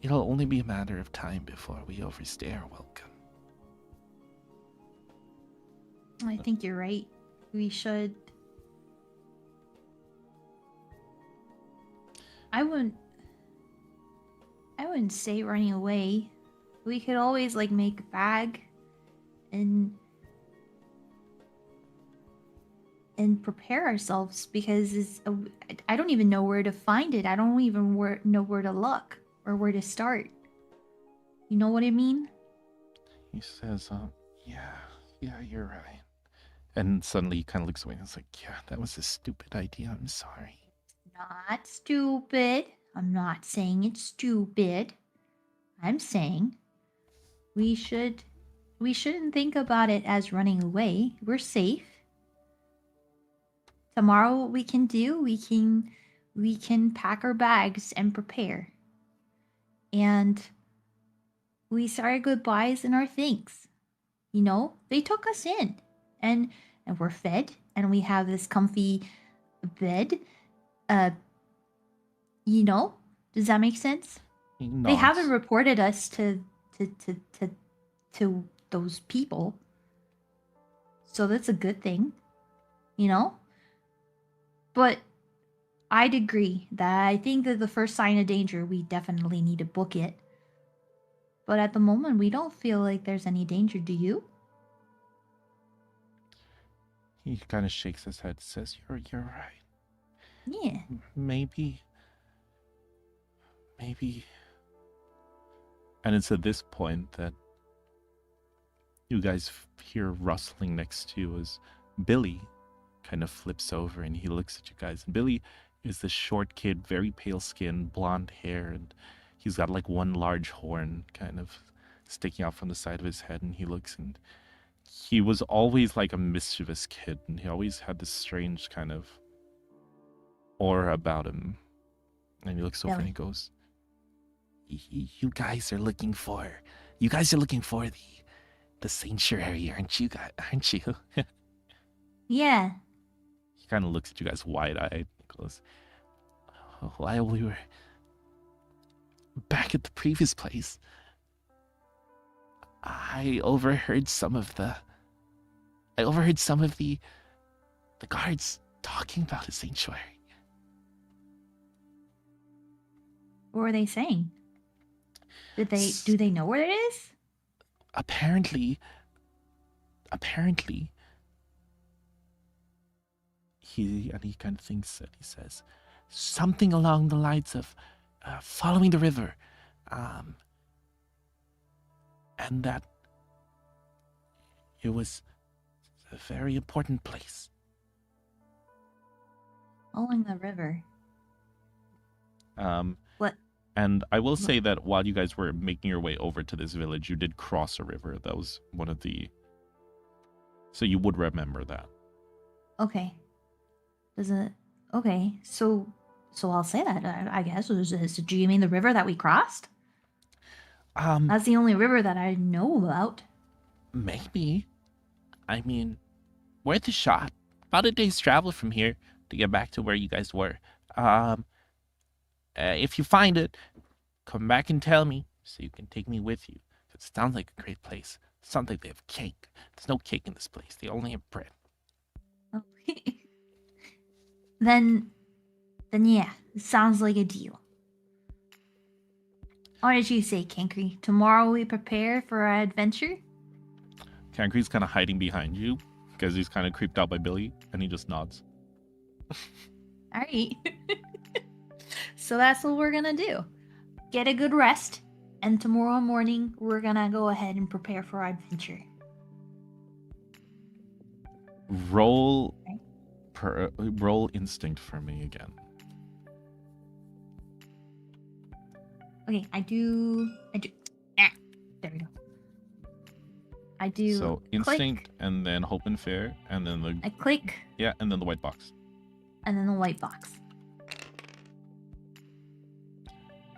it'll only be a matter of time before we overstay our welcome. I think you're right. We should. I wouldn't say running away. We could always like make a bag and prepare ourselves, because I don't even know where to find it. I don't even know where to look or where to start. You know what I mean? He says, yeah, you're right. And suddenly he kind of looks away and is like, yeah, that was a stupid idea. I'm sorry. Not stupid. I'm not saying it's stupid. I'm saying we shouldn't think about it as running away. We're safe. Tomorrow what we can do, we can pack our bags and prepare. And we say our goodbyes and our thanks. You know, they took us in, and we're fed, and we have this comfy bed. You know, does that make sense? No, They haven't reported us to those people, so that's a good thing, you know. But I'd agree that I think that the first sign of danger, we definitely need to book it. But at the moment, we don't feel like there's any danger. Do you? He kind of shakes his head, says, you're right. Yeah. Maybe. And it's at this point that you guys hear rustling next to you as Billy kind of flips over and he looks at you guys. And Billy is this short kid, very pale skin, blonde hair, and he's got like one large horn kind of sticking out from the side of his head. And he looks, and he was always like a mischievous kid, and he always had this strange kind of aura about him. And he looks over and he goes, you guys are looking for the sanctuary, aren't you guys? Aren't you? Yeah. he kind of looks at you guys wide-eyed and goes, While we were back at the previous place, I overheard some of the the guards talking about a sanctuary. What were they saying? Do they know where it is? Apparently, he kind of thinks and he says something along the lines of following the river, and that it was a very important place. Along the river. What? And I will say that while you guys were making your way over to this village, you did cross a river. That was one of the... So you would remember that. Okay. Okay, so I'll say that, I guess. Do you mean the river that we crossed? That's the only river that I know about. Maybe. I mean, worth a shot. About a day's travel from here to get back to where you guys were. If you find it, come back and tell me so you can take me with you. It sounds like a great place. It sounds like they have cake. There's no cake in this place. They only have bread. Okay. Then yeah, it sounds like a deal. What did you say, Kankry? Tomorrow we prepare for our adventure? Kankry's kind of hiding behind you because he's kind of creeped out by Billy, and he just nods. Alright. So that's what we're gonna do. Get a good rest, and tomorrow morning we're gonna go ahead and prepare for our adventure. Roll instinct for me again. Okay, I do. There we go. I do. So instinct, and then hope and fear, and then I click. Yeah, and then the white box. And then the white box.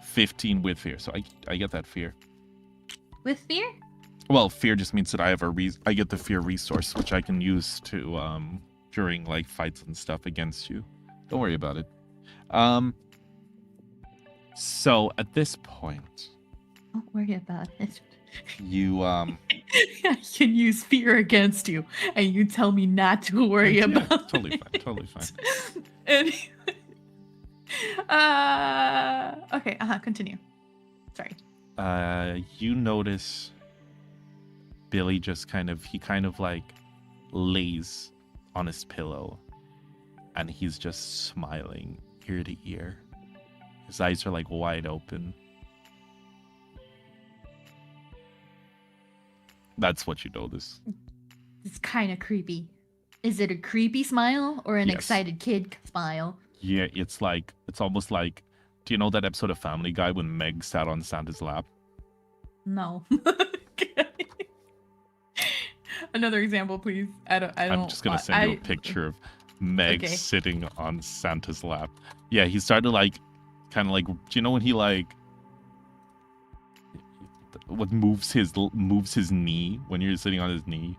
15 with fear, so I get that fear. With fear? Well, fear just means that I have I get the fear resource, which I can use to during like fights and stuff against you. Don't worry about it. So at this point, Don't worry about it. you I can use fear against you, and you tell me not to worry about it. Totally fine. Anyway. Okay, continue. Sorry. You notice Billy just kind of like lays on his pillow, and he's just smiling ear to ear. His eyes are like wide open. That's what you notice. It's kind of creepy. Is it a creepy smile or an Yes. excited kid smile? Yeah, it's almost like, do you know that episode of Family Guy when Meg sat on Santa's lap? No. Another example, please. I'm just gonna send you a picture of Meg sitting on Santa's lap. Yeah, he started like, kind of like, do you know when he like, what moves his knee when you're sitting on his knee?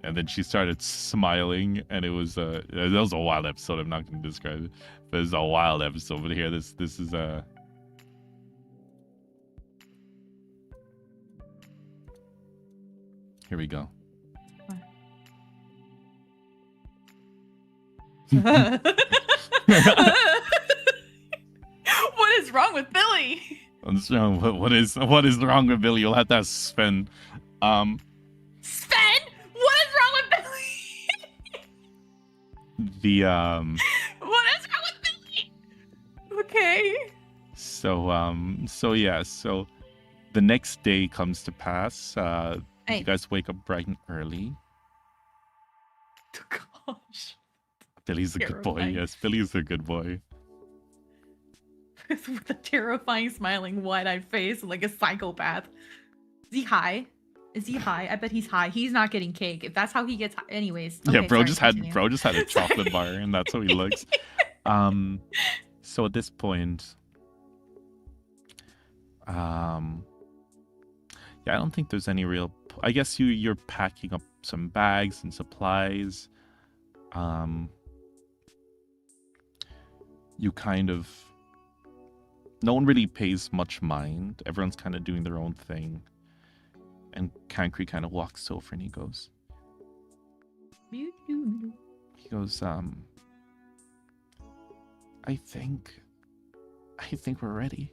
And then she started smiling, and it was that was a wild episode. I'm not going to describe it, but it's a wild episode. But here, this is here we go. What is wrong with Billy? What is wrong with Billy? You'll have to ask Sven. Sven? What is wrong with Billy? What is wrong with Billy? Okay. So yeah, so the next day comes to pass. You guys wake up bright and early. Gosh. Billy's a good boy. Yes, Billy's a good boy. With a terrifying, smiling, wide-eyed face, like a psychopath. Is he high? I bet he's high. He's not getting cake. If that's how he gets high. Anyways. Yeah, Okay, bro sorry, just had a chocolate bar, and that's how he looks. So at this point, yeah, I don't think there's any real. I guess you're packing up some bags and supplies. You kind of. No one really pays much mind. Everyone's kind of doing their own thing. And Kankri kind of walks over and he goes, I think we're ready.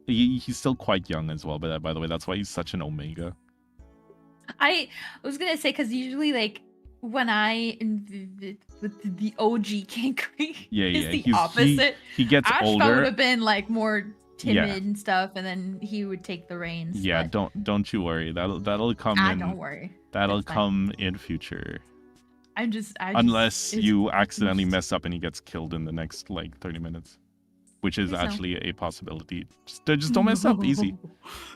He's still quite young as well, but by the way, that's why he's such an omega. I was gonna say, because usually, like, when with the OG Kankri is the opposite. He gets Ashva older. would have been like more timid and stuff, and then he would take the reins. Yeah, but don't you worry. That'll come in. don't worry. That'll come in future. Unless you accidentally mess up and he gets killed in the next like 30 minutes. Which is actually a possibility. Just don't mess up. Easy.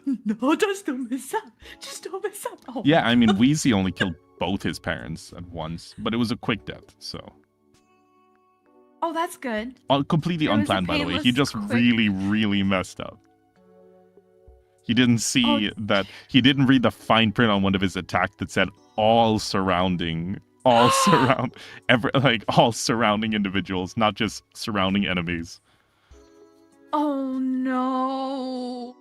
No, just don't mess up. Just don't mess up. Oh. Yeah, I mean, Wheezy only killed both his parents at once, but it was a quick death, so. Oh, that's good. Completely unplanned, by the way. He just really, really messed up. He didn't see that. He didn't read the fine print on one of his attacks that said all surrounding individuals, not just surrounding enemies. Oh no.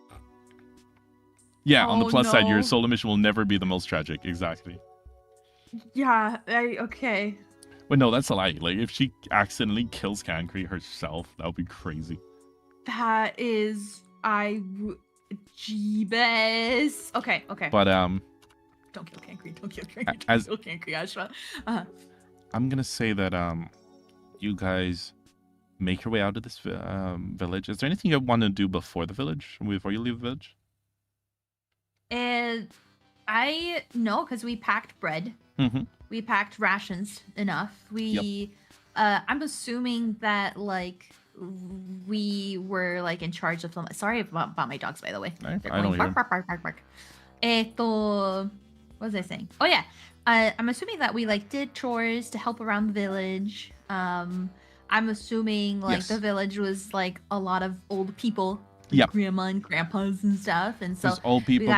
Yeah, on the plus side, your solo mission will never be the most tragic. Exactly. Yeah, okay. But no, that's a lie. Like, if she accidentally kills Kankri herself, that would be crazy. That is... Jeebus. Okay. But, don't kill Kankri. Don't kill Kankri. Don't kill Kankri, Ashva. I'm gonna say that, you guys... make your way out of this village. Is there anything you want to do before the village? Before you leave the village? No, because we packed bread. Mm-hmm. We packed rations enough. I'm assuming that like we were like in charge of them. Sorry about my dogs, by the way. Right. They're going bark. What was I saying? Oh yeah. I'm assuming that we like did chores to help around the village. I'm assuming like the village was like a lot of old people, grandma and grandpas and stuff, and so old people.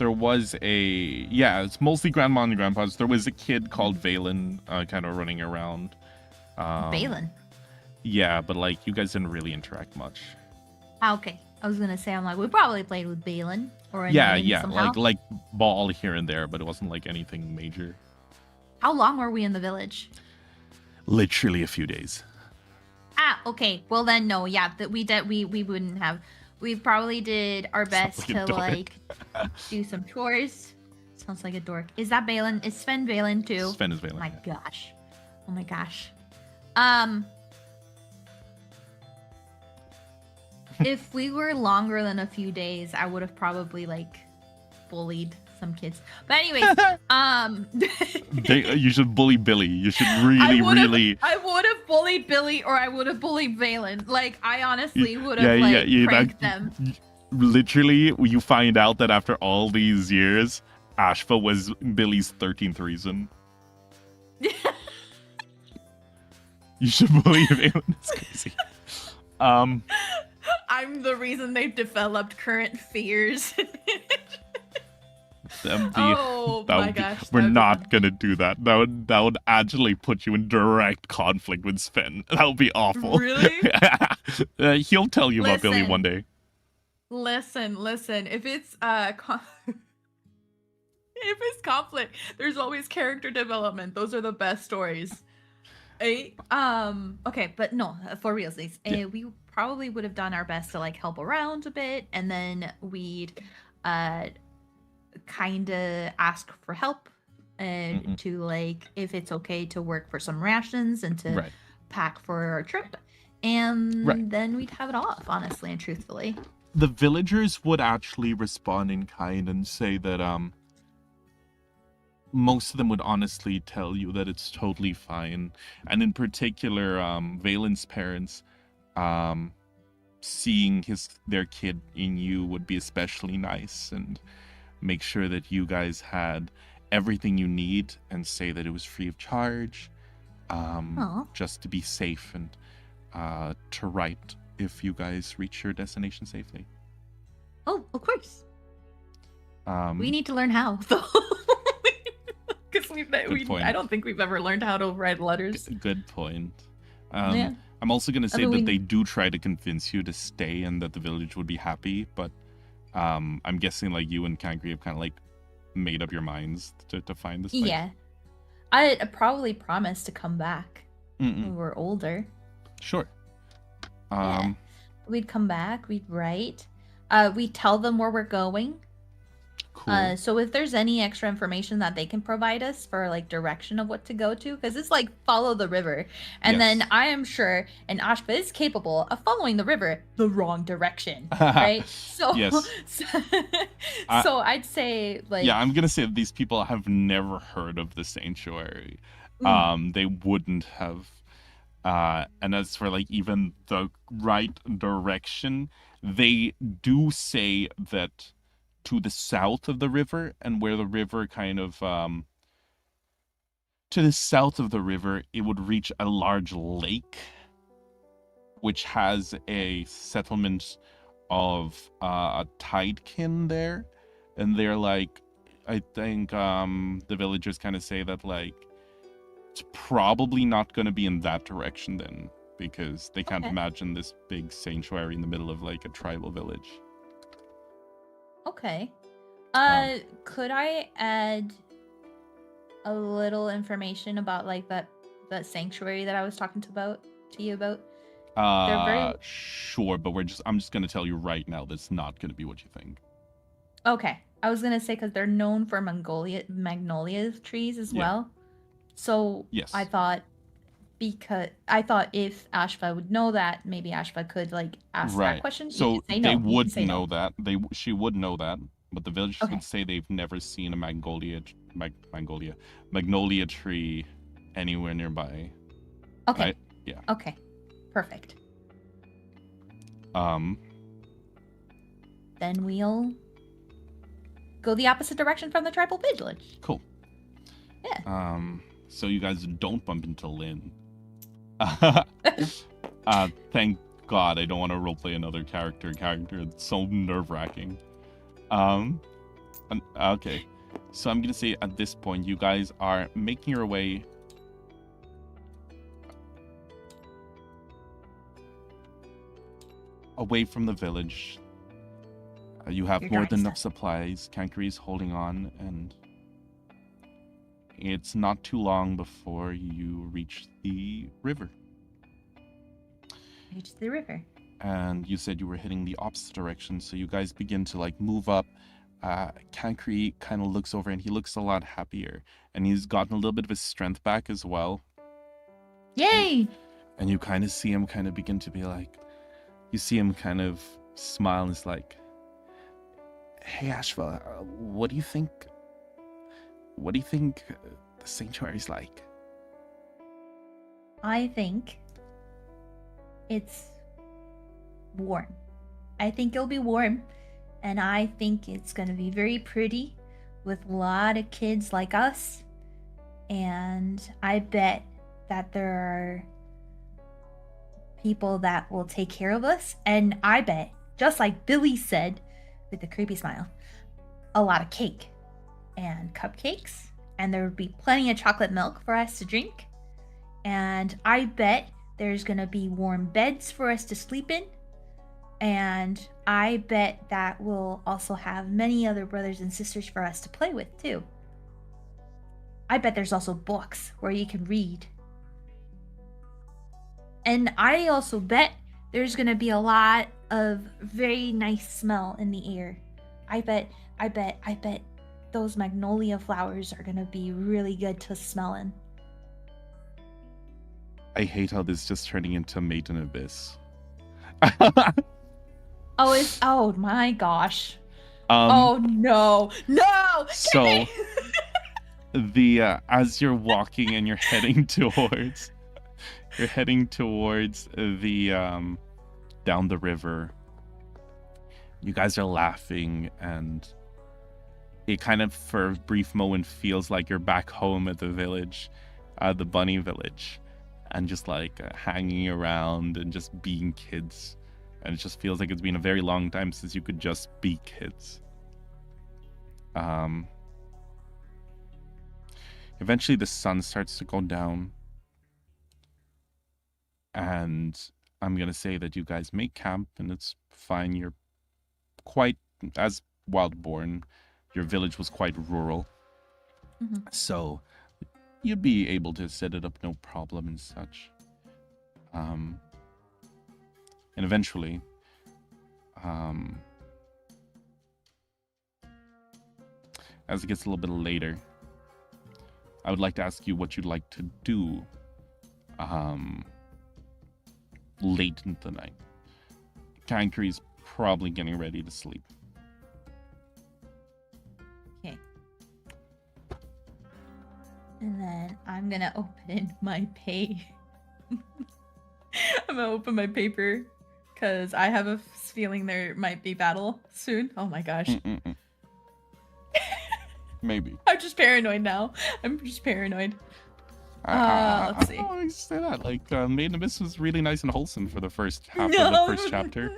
It's mostly grandma and grandpas. There was a kid called Valen, kind of running around. Valen. Yeah, but like you guys didn't really interact much. Okay, I was gonna say we probably played with Valen or somehow. like ball here and there, but it wasn't like anything major. How long were we in the village? Literally a few days. Okay. Well then, no. Yeah, that we wouldn't have. We probably did our best to like do some chores. Sounds like a dork. Is that Valen? Is Sven Valen too? Sven is Valen. Oh my gosh. If we were longer than a few days, I would have probably like bullied some kids. But anyways, you should bully Billy. You should really. I would have bullied Billy, or I would have bullied Valen. Like I honestly would have pranked them. Literally, you find out that after all these years, Ashva was Billy's 13th reason. You should bully Valen. It's crazy. I'm the reason they've developed current fears. My gosh. We're not gonna do that. That would actually put you in direct conflict with Sven. That would be awful. Really? He'll tell you about Billy one day. Listen. If it's conflict, there's always character development. Those are the best stories. Okay, but no, for realsies. We probably would have done our best to like help around a bit, and then we'd kind of ask for help and to like if it's okay to work for some rations and to pack for our trip, and then we'd have it off, honestly and truthfully. The villagers would actually respond in kind and say that most of them would honestly tell you that it's totally fine, and in particular Valen's parents seeing their kid in you would be especially nice and make sure that you guys had everything you need and say that it was free of charge, just to be safe and to write if you guys reach your destination safely. Oh, of course. We need to learn how, though. Because I don't think we've ever learned how to write letters. Good point. Yeah. I'm also gonna say mean, that they do try to convince you to stay and that the village would be happy, but I'm guessing like you and Kankri have kind of like made up your minds to find this place. Yeah. I'd probably promise to come back Mm-mm. when we're older. Sure. Yeah. We'd come back, we'd write. We'd tell them where we're going. Cool. So if there's any extra information that they can provide us for like direction of what to go to, because it's like follow the river, and Yes. then I am sure an Ashva is capable of following the river the wrong direction, right? So, Yes. so I'd say like Yeah, I'm gonna say that these people have never heard of the sanctuary. They wouldn't have. And as for like even the right direction, they do say that to the south of the river, and where the river kind of to the south of the river, it would reach a large lake, which has a settlement of a tidekin there. And they're like, I think the villagers kind of say that like it's probably not going to be in that direction then, because they can't imagine this big sanctuary in the middle of like a tribal village. Okay. Could I add a little information about like that sanctuary that I was talking to you about? They're very Sure, but I'm just gonna tell you right now that's not gonna be what you think. okay. I was gonna say because they're known for magnolia trees as well. So yes, I thought if Ashva would know that, maybe Ashva could like ask that question. So they would know that. She would know that, but the villagers would say they've never seen a magnolia tree anywhere nearby. Okay. Right? Yeah. Okay. Perfect. Then we'll go the opposite direction from the tribal village. Cool. Yeah. So you guys don't bump into Lynn. Thank God I don't want to roleplay another character. It's so nerve-wracking. Okay. So I'm gonna say at this point you guys are making your way away from the village. You have more than enough supplies. Kankri is holding on, and it's not too long before you reach the river. Reach the river. And you said you were heading the opposite direction, so you guys begin to like move up. Kankri kind of looks over, and he looks a lot happier, and he's gotten a little bit of his strength back as well. Yay! And you kind of see him kind of begin to be like, you see him kind of smile, and it's like, hey Ashva, what do you think the sanctuary's like? I think it's warm. I think it'll be warm, and I think it's going to be very pretty with a lot of kids like us, and I bet that there are people that will take care of us, and I bet, just like Billy said with a creepy smile, a lot of cake and cupcakes, and there would be plenty of chocolate milk for us to drink, and I bet there's gonna be warm beds for us to sleep in, and I bet that we'll also have many other brothers and sisters for us to play with too. I bet there's also books where you can read. And I also bet there's gonna be a lot of very nice smell in the air. I bet those magnolia flowers are gonna be really good to smell in. I hate how this is just turning into Mate in Abyss. Oh my gosh. Oh no. So as you're walking and you're heading towards the down the river, you guys are laughing, and it kind of for a brief moment feels like you're back home at the village, the bunny village, and just like hanging around and just being kids. And it just feels like it's been a very long time since you could just be kids. Eventually the sun starts to go down, And I'm going to say that you guys make camp, and it's fine. You're quite, as Wildborn, your village was quite rural. Mhm. So you'd be able to set it up no problem and such. And eventually, as it gets a little bit later, I would like to ask you what you'd like to do late into the night. Kankri's probably getting ready to sleep. Okay. And then I'm gonna open my I'm gonna open my paper because I have a feeling there might be battle soon. Oh my gosh. Maybe. I'm just paranoid now. I'm just paranoid. Let's see. I don't always say that. Like, Made in Abyss was really nice and wholesome for the first half of the first chapter.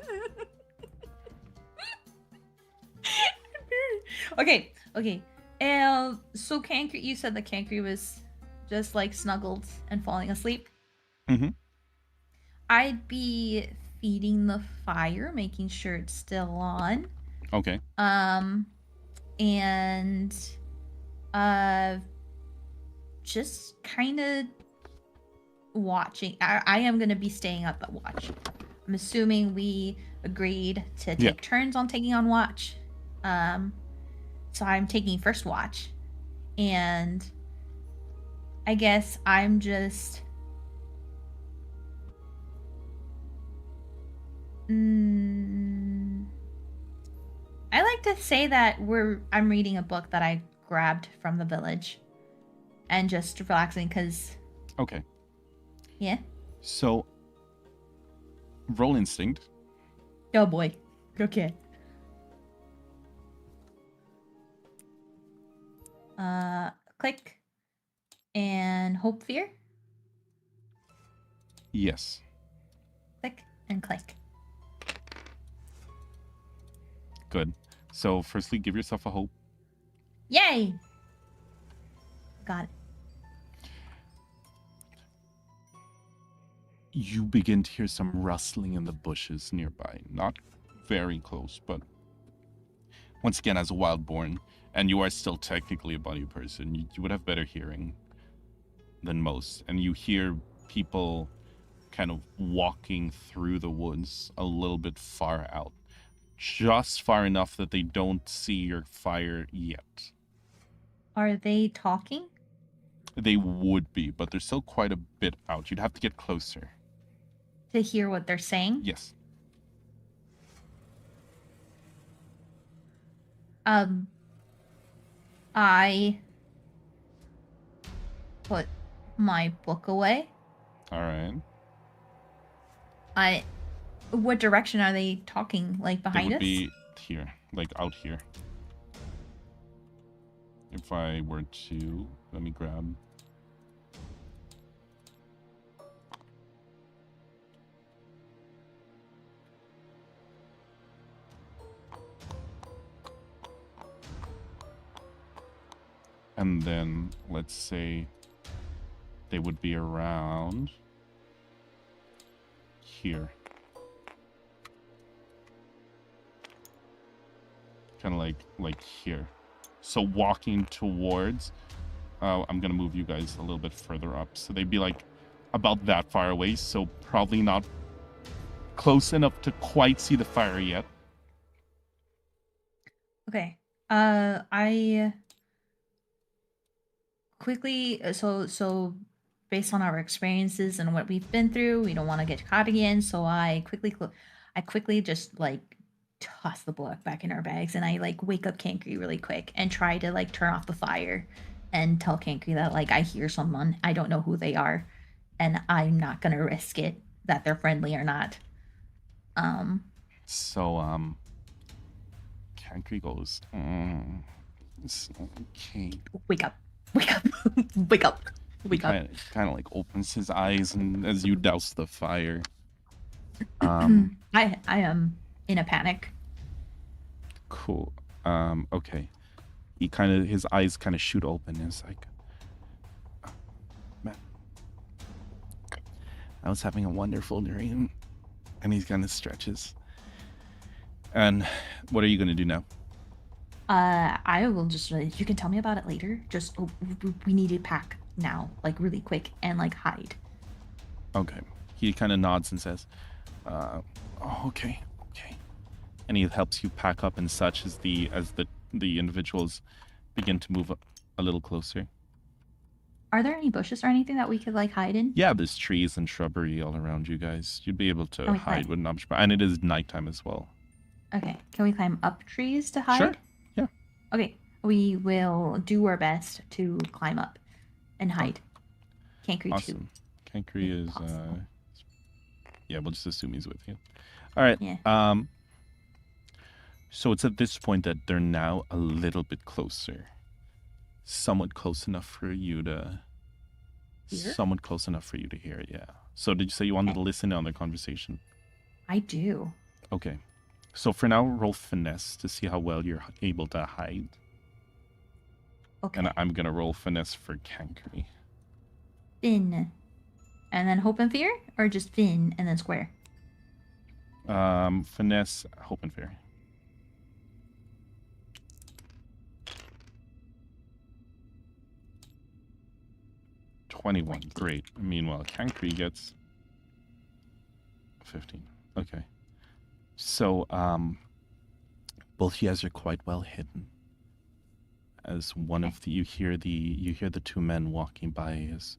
Okay. So Kankri, you said that Kankri was just like snuggled and falling asleep. Mm-hmm. I'd be feeding the fire, making sure it's still on. Okay. And just kind of watching. I am going to be staying up at watch. I'm assuming we agreed to take turns on taking on watch. So I'm taking first watch. And I guess I'm just... I like to say that I'm reading a book that I grabbed from the village and just relaxing because... Okay. Yeah? So, roll instinct. Oh boy. Okay. Click. And hope fear. Yes. Click and click. Good. So, firstly, give yourself a hope. Yay! Got it. You begin to hear some rustling in the bushes nearby. Not very close, but once again, as a Wildborn, and you are still technically a body person, you would have better hearing than most. And you hear people kind of walking through the woods a little bit far out. Just far enough that they don't see your fire yet. Are they talking? They would be, but they're still quite a bit out. You'd have to get closer. To hear what they're saying? Yes. I put my book away. All right. What direction are they talking? Like behind They would us? be here, like out here. If I were to, let me grab. And then let's say they would be around here. Kind of like here. So walking towards, I'm gonna move you guys a little bit further up. So they'd be like about that far away. So probably not close enough to quite see the fire yet. Okay. I quickly, so based on our experiences and what we've been through, we don't want to get caught again. So I quickly just like toss the book back in our bags, and I like wake up Kankri really quick and try to like turn off the fire and tell Kankri that like I hear someone, I don't know who they are, and I'm not gonna risk it that they're friendly or not. So Kankri goes, it's okay. Wake up. Wake up. Wake up. Wake up. Kind of like opens his eyes, and as you douse the fire, I am in a panic. Cool. Okay. His eyes kind of shoot open, and it's like, man, I was having a wonderful dream. And he kind of stretches. And what are you going to do now? I will just, you can tell me about it later. Just, we need to pack now, like really quick, and like hide. Okay. He kind of nods and says, okay. And he helps you pack up and such as the individuals begin to move a little closer. Are there any bushes or anything that we could like hide in? Yeah, there's trees and shrubbery all around you guys. You'd be able to hide with an option, and it is nighttime as well. Okay. Can we climb up trees to hide? Sure. Yeah. Okay. We will do our best to climb up and hide. Cankry awesome. too. Cankry is yeah, we'll just assume he's with you. All right. Yeah. So it's at this point that they're now a little bit closer. Somewhat close enough for you to hear? Somewhat close enough for you to hear, yeah. So did you say you wanted to listen in on their conversation? I do. Okay. So for now, roll finesse to see how well you're able to hide. Okay. And I'm going to roll finesse for Cankry. Fin. And then hope and fear? Or just fin and then square? Finesse, hope and fear. $21. Great. Meanwhile, Cankry gets 15. Okay. So, both you guys are quite well hidden. As one of the you hear the two men walking by as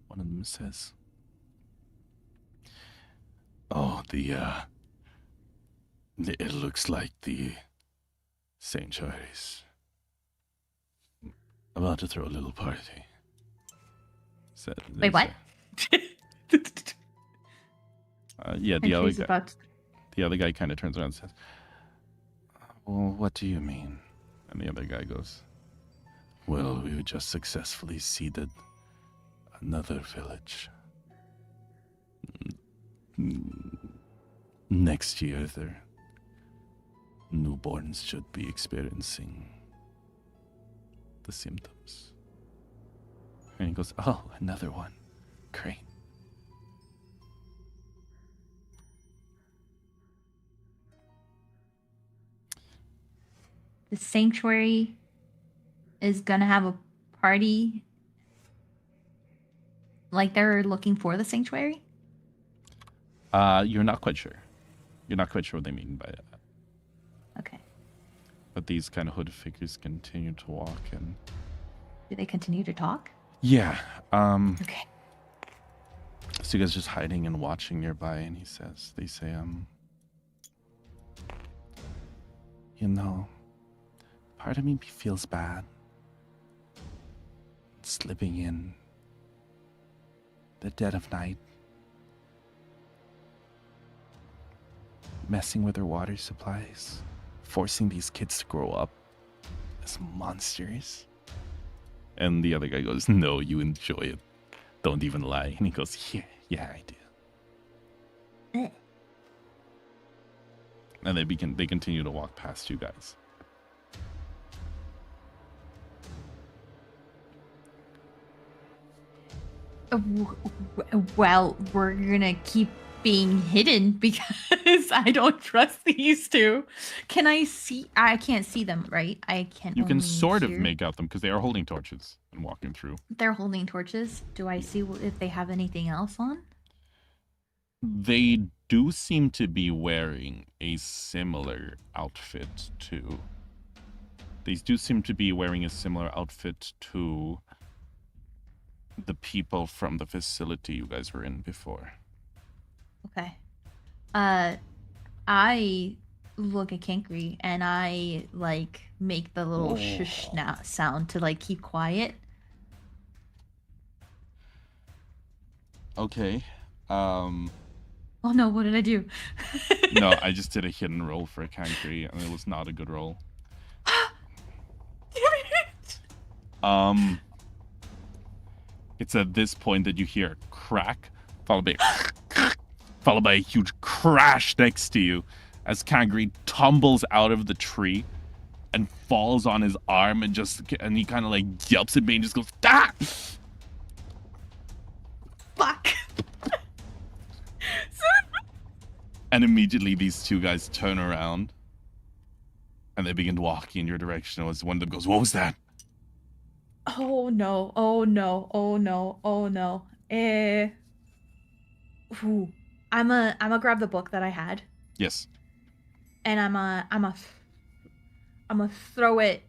one of them says, "Oh, it looks like the sanctuary's about to throw a little party." Wait, what? Yeah, the other guy kind of turns around and says, "Well, what do you mean?" And the other guy goes, "Well, we just successfully seeded another village. Next year, their newborns should be experiencing the symptoms." And he goes, "Oh, another one. Great." The sanctuary is gonna have a party. Like they're looking for the sanctuary? You're not quite sure. You're not quite sure what they mean by that. Okay. But these kind of hooded figures continue to walk and... Do they continue to talk? Yeah. Okay. So you guys just hiding and watching nearby, and they say, you know, part of me feels bad slipping in the dead of night, messing with their water supplies, forcing these kids to grow up as monsters. And the other guy goes, "No, you enjoy it. Don't even lie." And he goes, Yeah, I do. Eh. And they continue to walk past you guys. Well, we're gonna keep being hidden because I don't trust these two. Can I see? I can't see them, right? I can't. You can sort of hear. make out them because they are holding torches and walking through. They're holding torches. Do I see if they have anything else on? They do seem to be wearing a similar outfit to... They do seem to be wearing a similar outfit to the people from the facility you guys were in before. Okay. I look at Cankry and I like make the little shush sound to like keep quiet. Okay. Oh no, what did I do? No, I just did a hidden roll for a Cankry and it was not a good roll. Damn it! It's at this point that you hear a crack, followed by a huge crash next to you as Cankry tumbles out of the tree and falls on his arm and he kind of like yelps at me and just goes, "Ah!" Fuck! And immediately these two guys turn around and they begin walking in your direction as one of them goes, "What was that?" Oh no, oh no, oh no, oh no. I'ma grab the book that I had. Yes. And I'ma throw it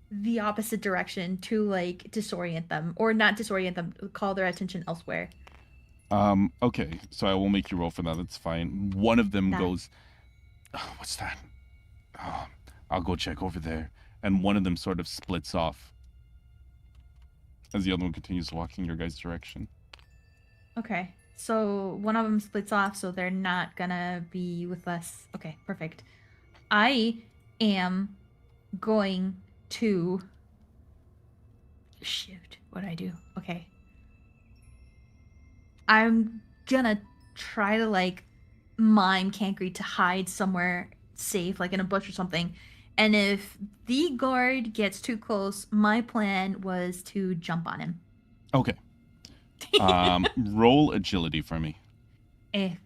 the opposite direction to like disorient them. Or not disorient them, call their attention elsewhere. Okay, so I will make you roll for that. That's fine. One of them goes, "Oh, what's that? Oh, I'll go check over there." And one of them sort of splits off as the other one continues walking your guys' direction. Okay, so one of them splits off, so they're not gonna be with us. Okay, perfect. I am going to... Shoot, what'd I do? Okay. I'm gonna try to, like, mime Cancri to hide somewhere safe, like in a bush or something. And if the guard gets too close, my plan was to jump on him. Okay. Roll agility for me. Okay.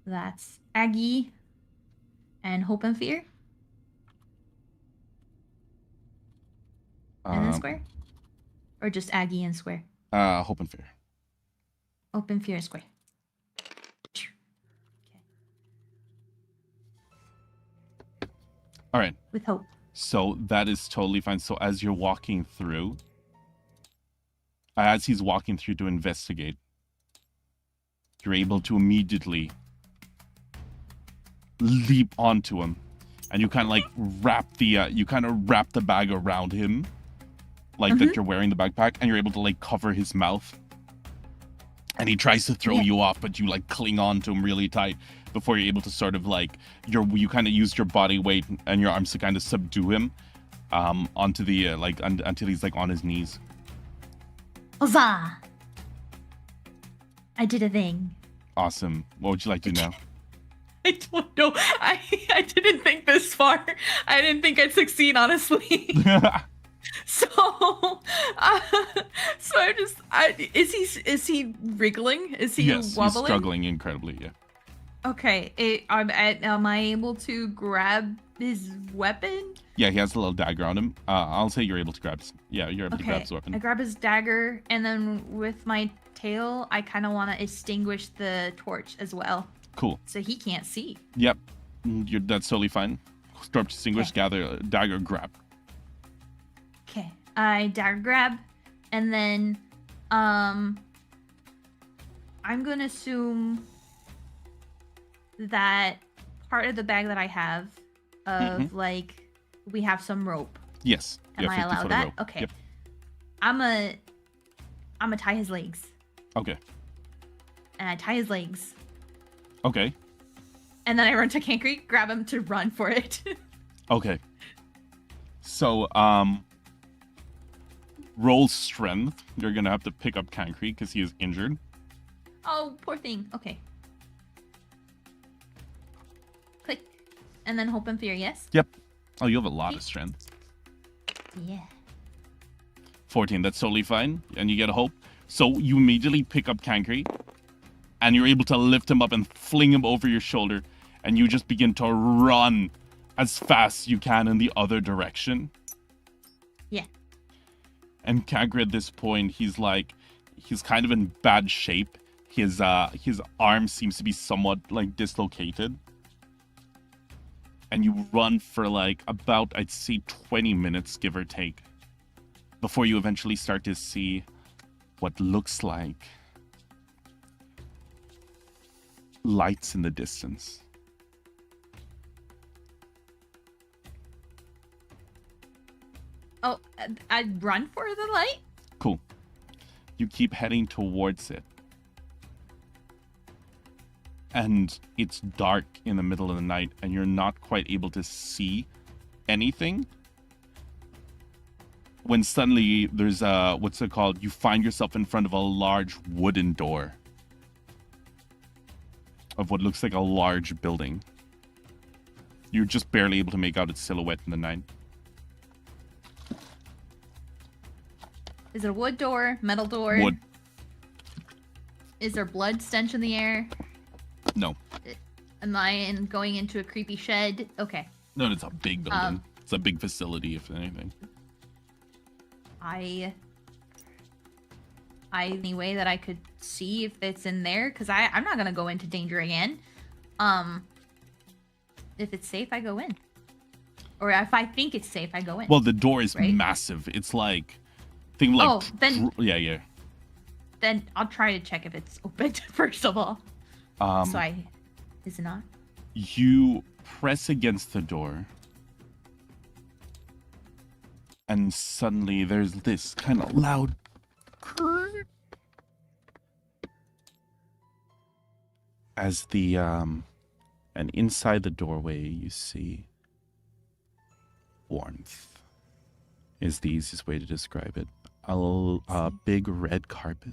That's Aggie and Hope and Fear. And then Square? Or just Aggie and Square? Hope and Fear. Hope and Fear and Square. Okay. All right. With Hope. So that is totally fine. So as you're walking through, as he's walking through to investigate, you're able to immediately leap onto him, and you kind of like wrap the bag around him, like that you're wearing the backpack, and you're able to like cover his mouth. And he tries to throw you off, but you like cling on to him really tight before you're able to sort of like you kind of use your body weight and your arms to kind of subdue him onto the until he's like on his knees. Huzzah! I did a thing. Awesome. What would you like to do now? I don't know. I didn't think this far. I didn't think I'd succeed, honestly. So is he wriggling? Is he yes, wobbling? He's struggling incredibly, yeah. Okay, am I able to grab his weapon? Yeah, he has a little dagger on him. I'll say you're able to grab. Yeah, you're able to grab his weapon. I grab his dagger, and then with my tail, I kind of want to extinguish the torch as well. Cool. So he can't see. Yep, that's totally fine. Torch extinguished, gather dagger, grab. Okay, I dagger grab, and then I'm gonna assume that part of the bag that I have of like we have some rope. Yes. Am I allowed that? Okay. Yep. I'ma tie his legs. Okay. And I tie his legs. Okay. And then I run to Cancri, grab him to run for it. Okay. So, roll strength. You're gonna have to pick up Cancri because he is injured. Oh, poor thing. Okay. Click. And then Hope and Fear, yes? Yep. Oh, you have a lot of strength. Yeah. 14, that's totally fine. And you get a Hope. So you immediately pick up Cancri, and you're able to lift him up and fling him over your shoulder, and you just begin to run as fast as you can in the other direction. Yeah. And Cancri at this point, he's kind of in bad shape. His arm seems to be somewhat like dislocated. And you run for like about, I'd say, 20 minutes, give or take, before you eventually start to see what looks like lights in the distance. Oh, I'd run for the light? Cool. You keep heading towards it. And it's dark in the middle of the night, and you're not quite able to see anything. When suddenly there's what's it called? You find yourself in front of a large wooden door of what looks like a large building. You're just barely able to make out its silhouette in the night. Is it a wood door? Metal door? Wood. Is there blood stench in the air? No. Am I going into a creepy shed? Okay. No, it's a big building. It's a big facility, if anything. Any way that I could see if it's in there, because I'm not gonna go into danger again. If it's safe, I go in, or if I think it's safe, I go in. Well, the door is right? massive. It's like, think like. Oh, then yeah. Then I'll try to check if it's open first of all. Is it not? You press against the door, and suddenly there's this kind of loud. As the and inside the doorway you see warmth is the easiest way to describe it. A big red carpet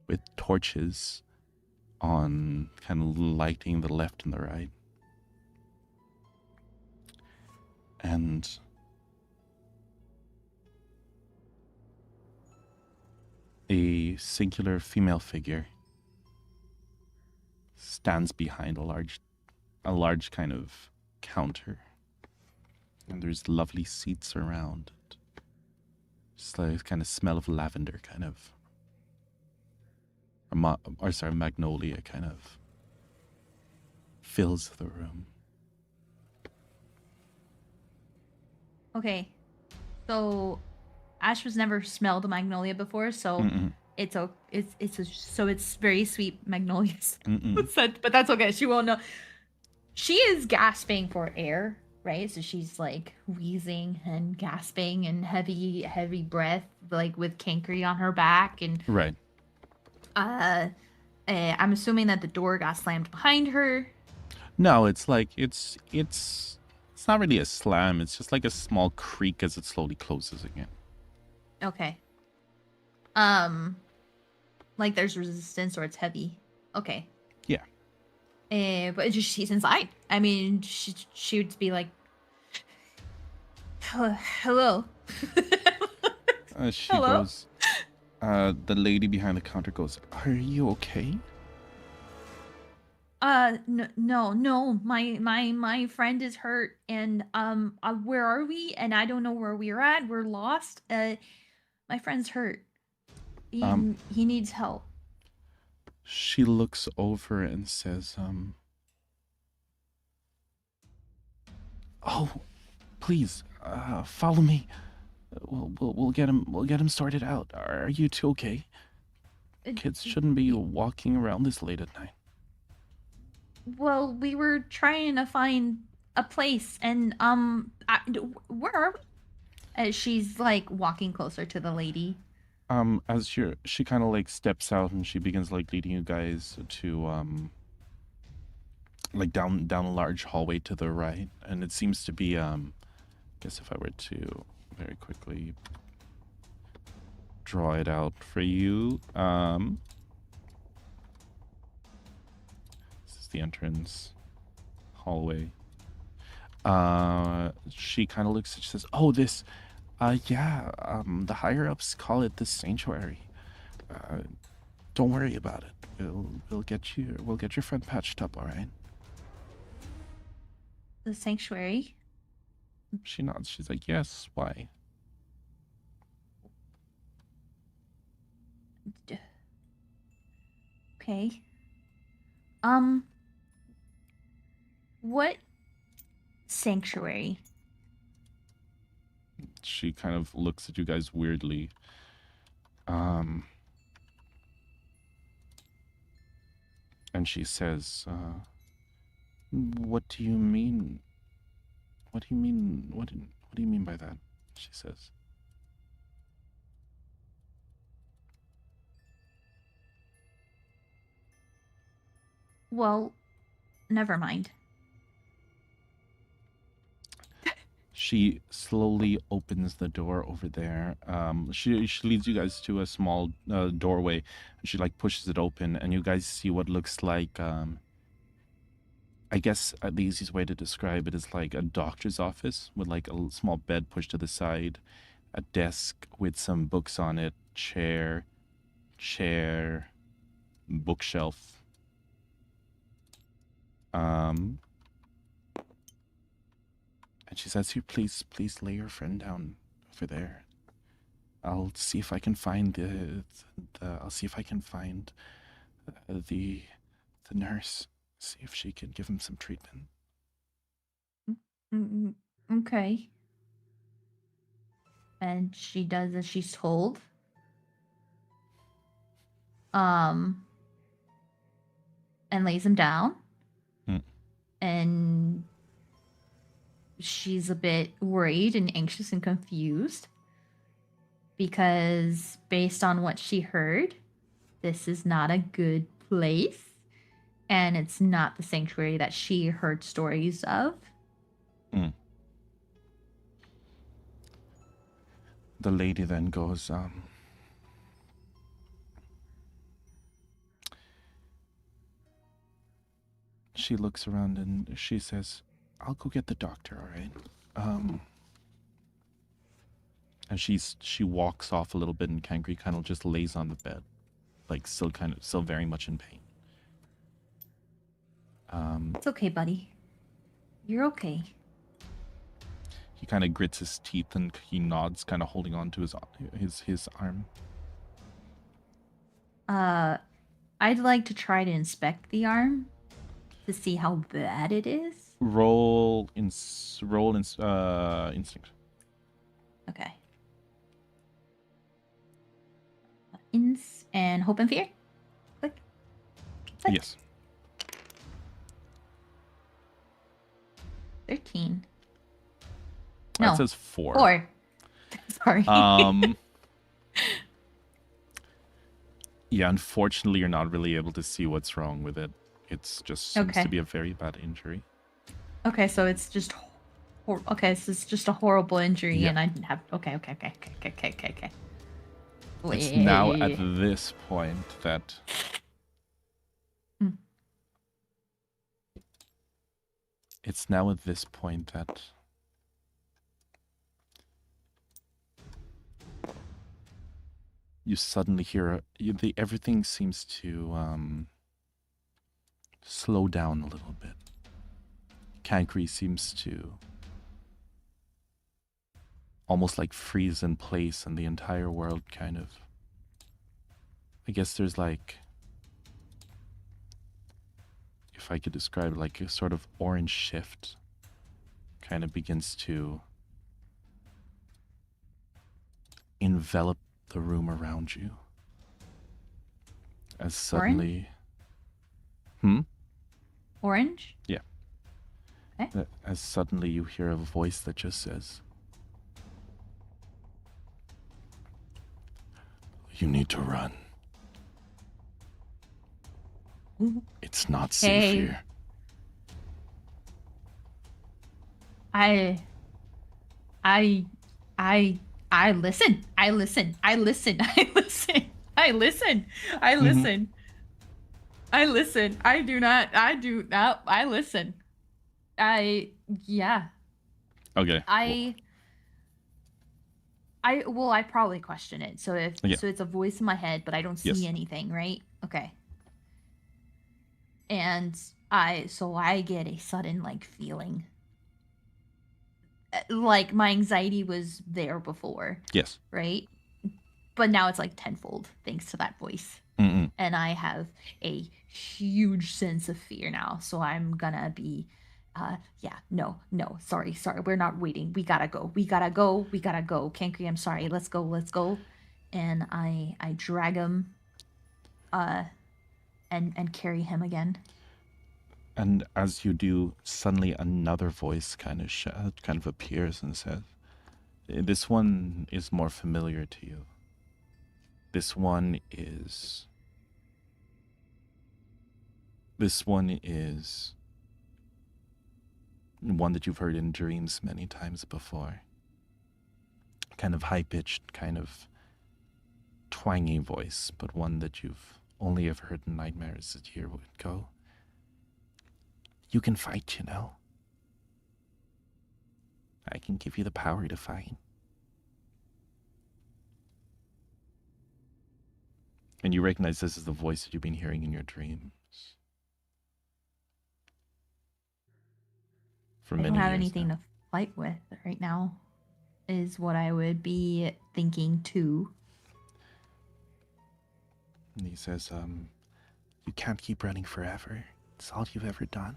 with torches on, kind of lighting the left and the right, and a singular female figure stands behind a large kind of counter, and there's lovely seats around it. Just like kind of smell of lavender, kind of, magnolia, kind of fills the room. Okay, so Ashva's never smelled a magnolia before, so it's very sweet magnolias. But that's okay. She won't know. She is gasping for air, right? So she's like wheezing and gasping and heavy breath, like with Kankry on her back, and right. I'm assuming that the door got slammed behind her. No, it's like it's not really a slam. It's just like a small creak as it slowly closes again. Okay. Like there's resistance or it's heavy. Okay. Yeah. But she's inside. I mean, she would be like, hello. She Hello? goes. The lady behind the counter goes, "Are you okay?" No. My friend is hurt, and where are we? And I don't know where we're at. We're lost. My friend's hurt. He needs help. She looks over and says, "Oh, please, follow me. We'll get him sorted out. Are you two okay? Kids shouldn't be walking around this late at night." Well, we were trying to find a place, and where are we? As she's like walking closer to the lady. She kind of like steps out and she begins like leading you guys to like down a large hallway to the right, and it seems to be guess if I were to very quickly draw it out for you, this is the entrance hallway. She kind of looks and she says, "Oh, this the higher ups call it the sanctuary. Don't worry about it. We'll get your friend patched up, all right?" The sanctuary? She nods. She's like, "Yes, why?" Okay. What sanctuary? She kind of looks at you guys weirdly. And she says, "What do you mean? What do you mean? What do you mean by that?" She says. Well, never mind. She slowly opens the door over there. She leads you guys to a small doorway. And she like pushes it open, and you guys see what looks like. I guess the easiest way to describe it is like a doctor's office with like a small bed pushed to the side, a desk with some books on it, chair, bookshelf. And she says, "You please lay your friend down over there. I'll see if I can find I'll see if I can find the nurse. See if she can give him some treatment." Okay. And she does as she's told. And lays him down. And she's a bit worried and anxious and confused because based on what she heard, this is not a good place and it's not the sanctuary that she heard stories of. The lady then goes, she looks around and she says, "I'll go get the doctor, all right?" And she walks off a little bit, and Kankri kind of just lays on the bed, like still very much in pain. It's okay, buddy. You're okay. He kind of grits his teeth and he nods, kind of holding on to his arm. I'd like to try to inspect the arm to see how bad it is. Roll instinct. Okay. And hope and fear. Click. Yes. 13. No. That says 4. Sorry. Yeah, unfortunately, you're not really able to see what's wrong with it. It's just seems to be a very bad injury. Okay, so it's just so it's just a horrible injury, and I didn't have. Okay. It's now at this point that you suddenly hear everything seems to slow down a little bit. Kankri seems to almost like freeze in place, and the entire world kind of, I guess there's like, if I could describe it, like a sort of orange shift kind of begins to envelop the room around you. As suddenly... Orange? Yeah. Okay. As suddenly you hear a voice that just says, "You need to run. It's not safe here." I listen. I listen. I listen. I listen. I listen. I listen. I listen. I do not. I do not. I listen. Yeah. Okay. I probably question it. So so it's a voice in my head, but I don't see anything, right? Okay. And I get a sudden like feeling like my anxiety was there before. Yes. Right? But now it's like tenfold thanks to that voice. Mm-mm. And I have a huge sense of fear now. So I'm gonna be no, sorry, we're not waiting. We gotta go. Kankri, I'm sorry. Let's go. And I drag him and carry him again. And as you do, suddenly another voice kind of appears and says, "This one is more familiar to you. This one is one that you've heard in dreams many times before. Kind of high-pitched, kind of twangy voice, but one that you've only ever heard in nightmares." That here would go, "You can fight, you know. I can give you the power to fight." And you recognize this is the voice that you've been hearing in your dreams. For I many don't have years anything now. to fight with right now, is what I would be thinking too. And he says, you can't keep running forever. It's all you've ever done.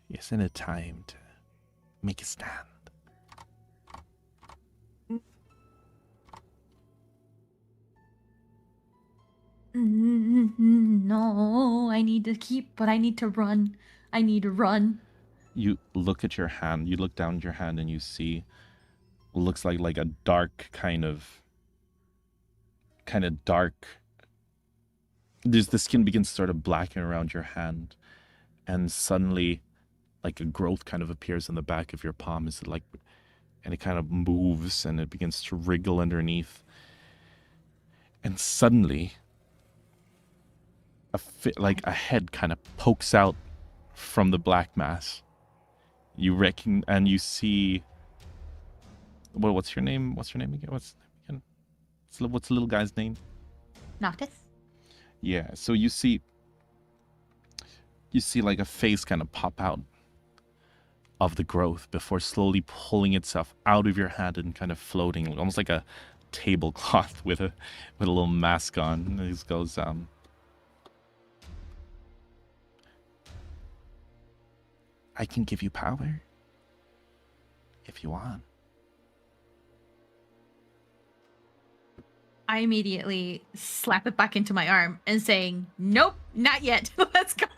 Isn't it time to make a stand? No, I need to keep, but I need to run. I need to run. You look at your hand, you look down at your hand and you see what looks like a dark kind of dark. The skin begins to sort of blacken around your hand, and suddenly like a growth kind of appears in the back of your palm, and it kind of moves and it begins to wriggle underneath. And suddenly a head kind of pokes out from the black mass. You reckon, and you see. Well, what's your name? What's your name again? What's the little guy's name? Noctis? Yeah. So you see like a face kind of pop out of the growth before slowly pulling itself out of your hand and kind of floating, almost like a tablecloth with a little mask on. And it goes, I can give you power if you want. I immediately slap it back into my arm and saying, nope, not yet. Let's go.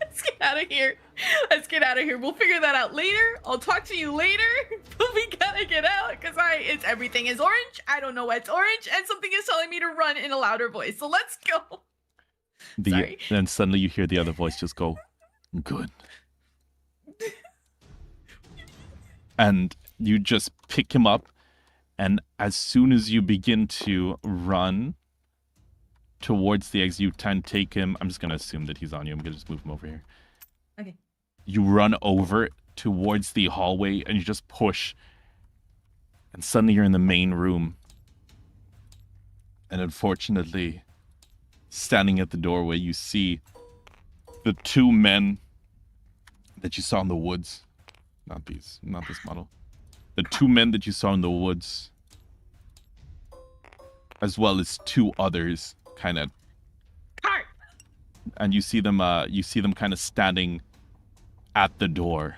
Let's get out of here. Let's get out of here. We'll figure that out later. I'll talk to you later. But we gotta get out because everything is orange. I don't know what's orange, and something is telling me to run in a louder voice. So let's go. Sorry. Then suddenly you hear the other voice just go, good. And you just pick him up, and as soon as you begin to run towards the exit, you try to take him. I'm just going to assume that he's on you. I'm going to just move him over here. Okay. You run over towards the hallway, and you just push. And suddenly you're in the main room. And unfortunately, standing at the doorway, you see the two men that you saw in the woods. Not this model. The two men that you saw in the woods, as well as two others, kind of. And you see them kind of standing at the door,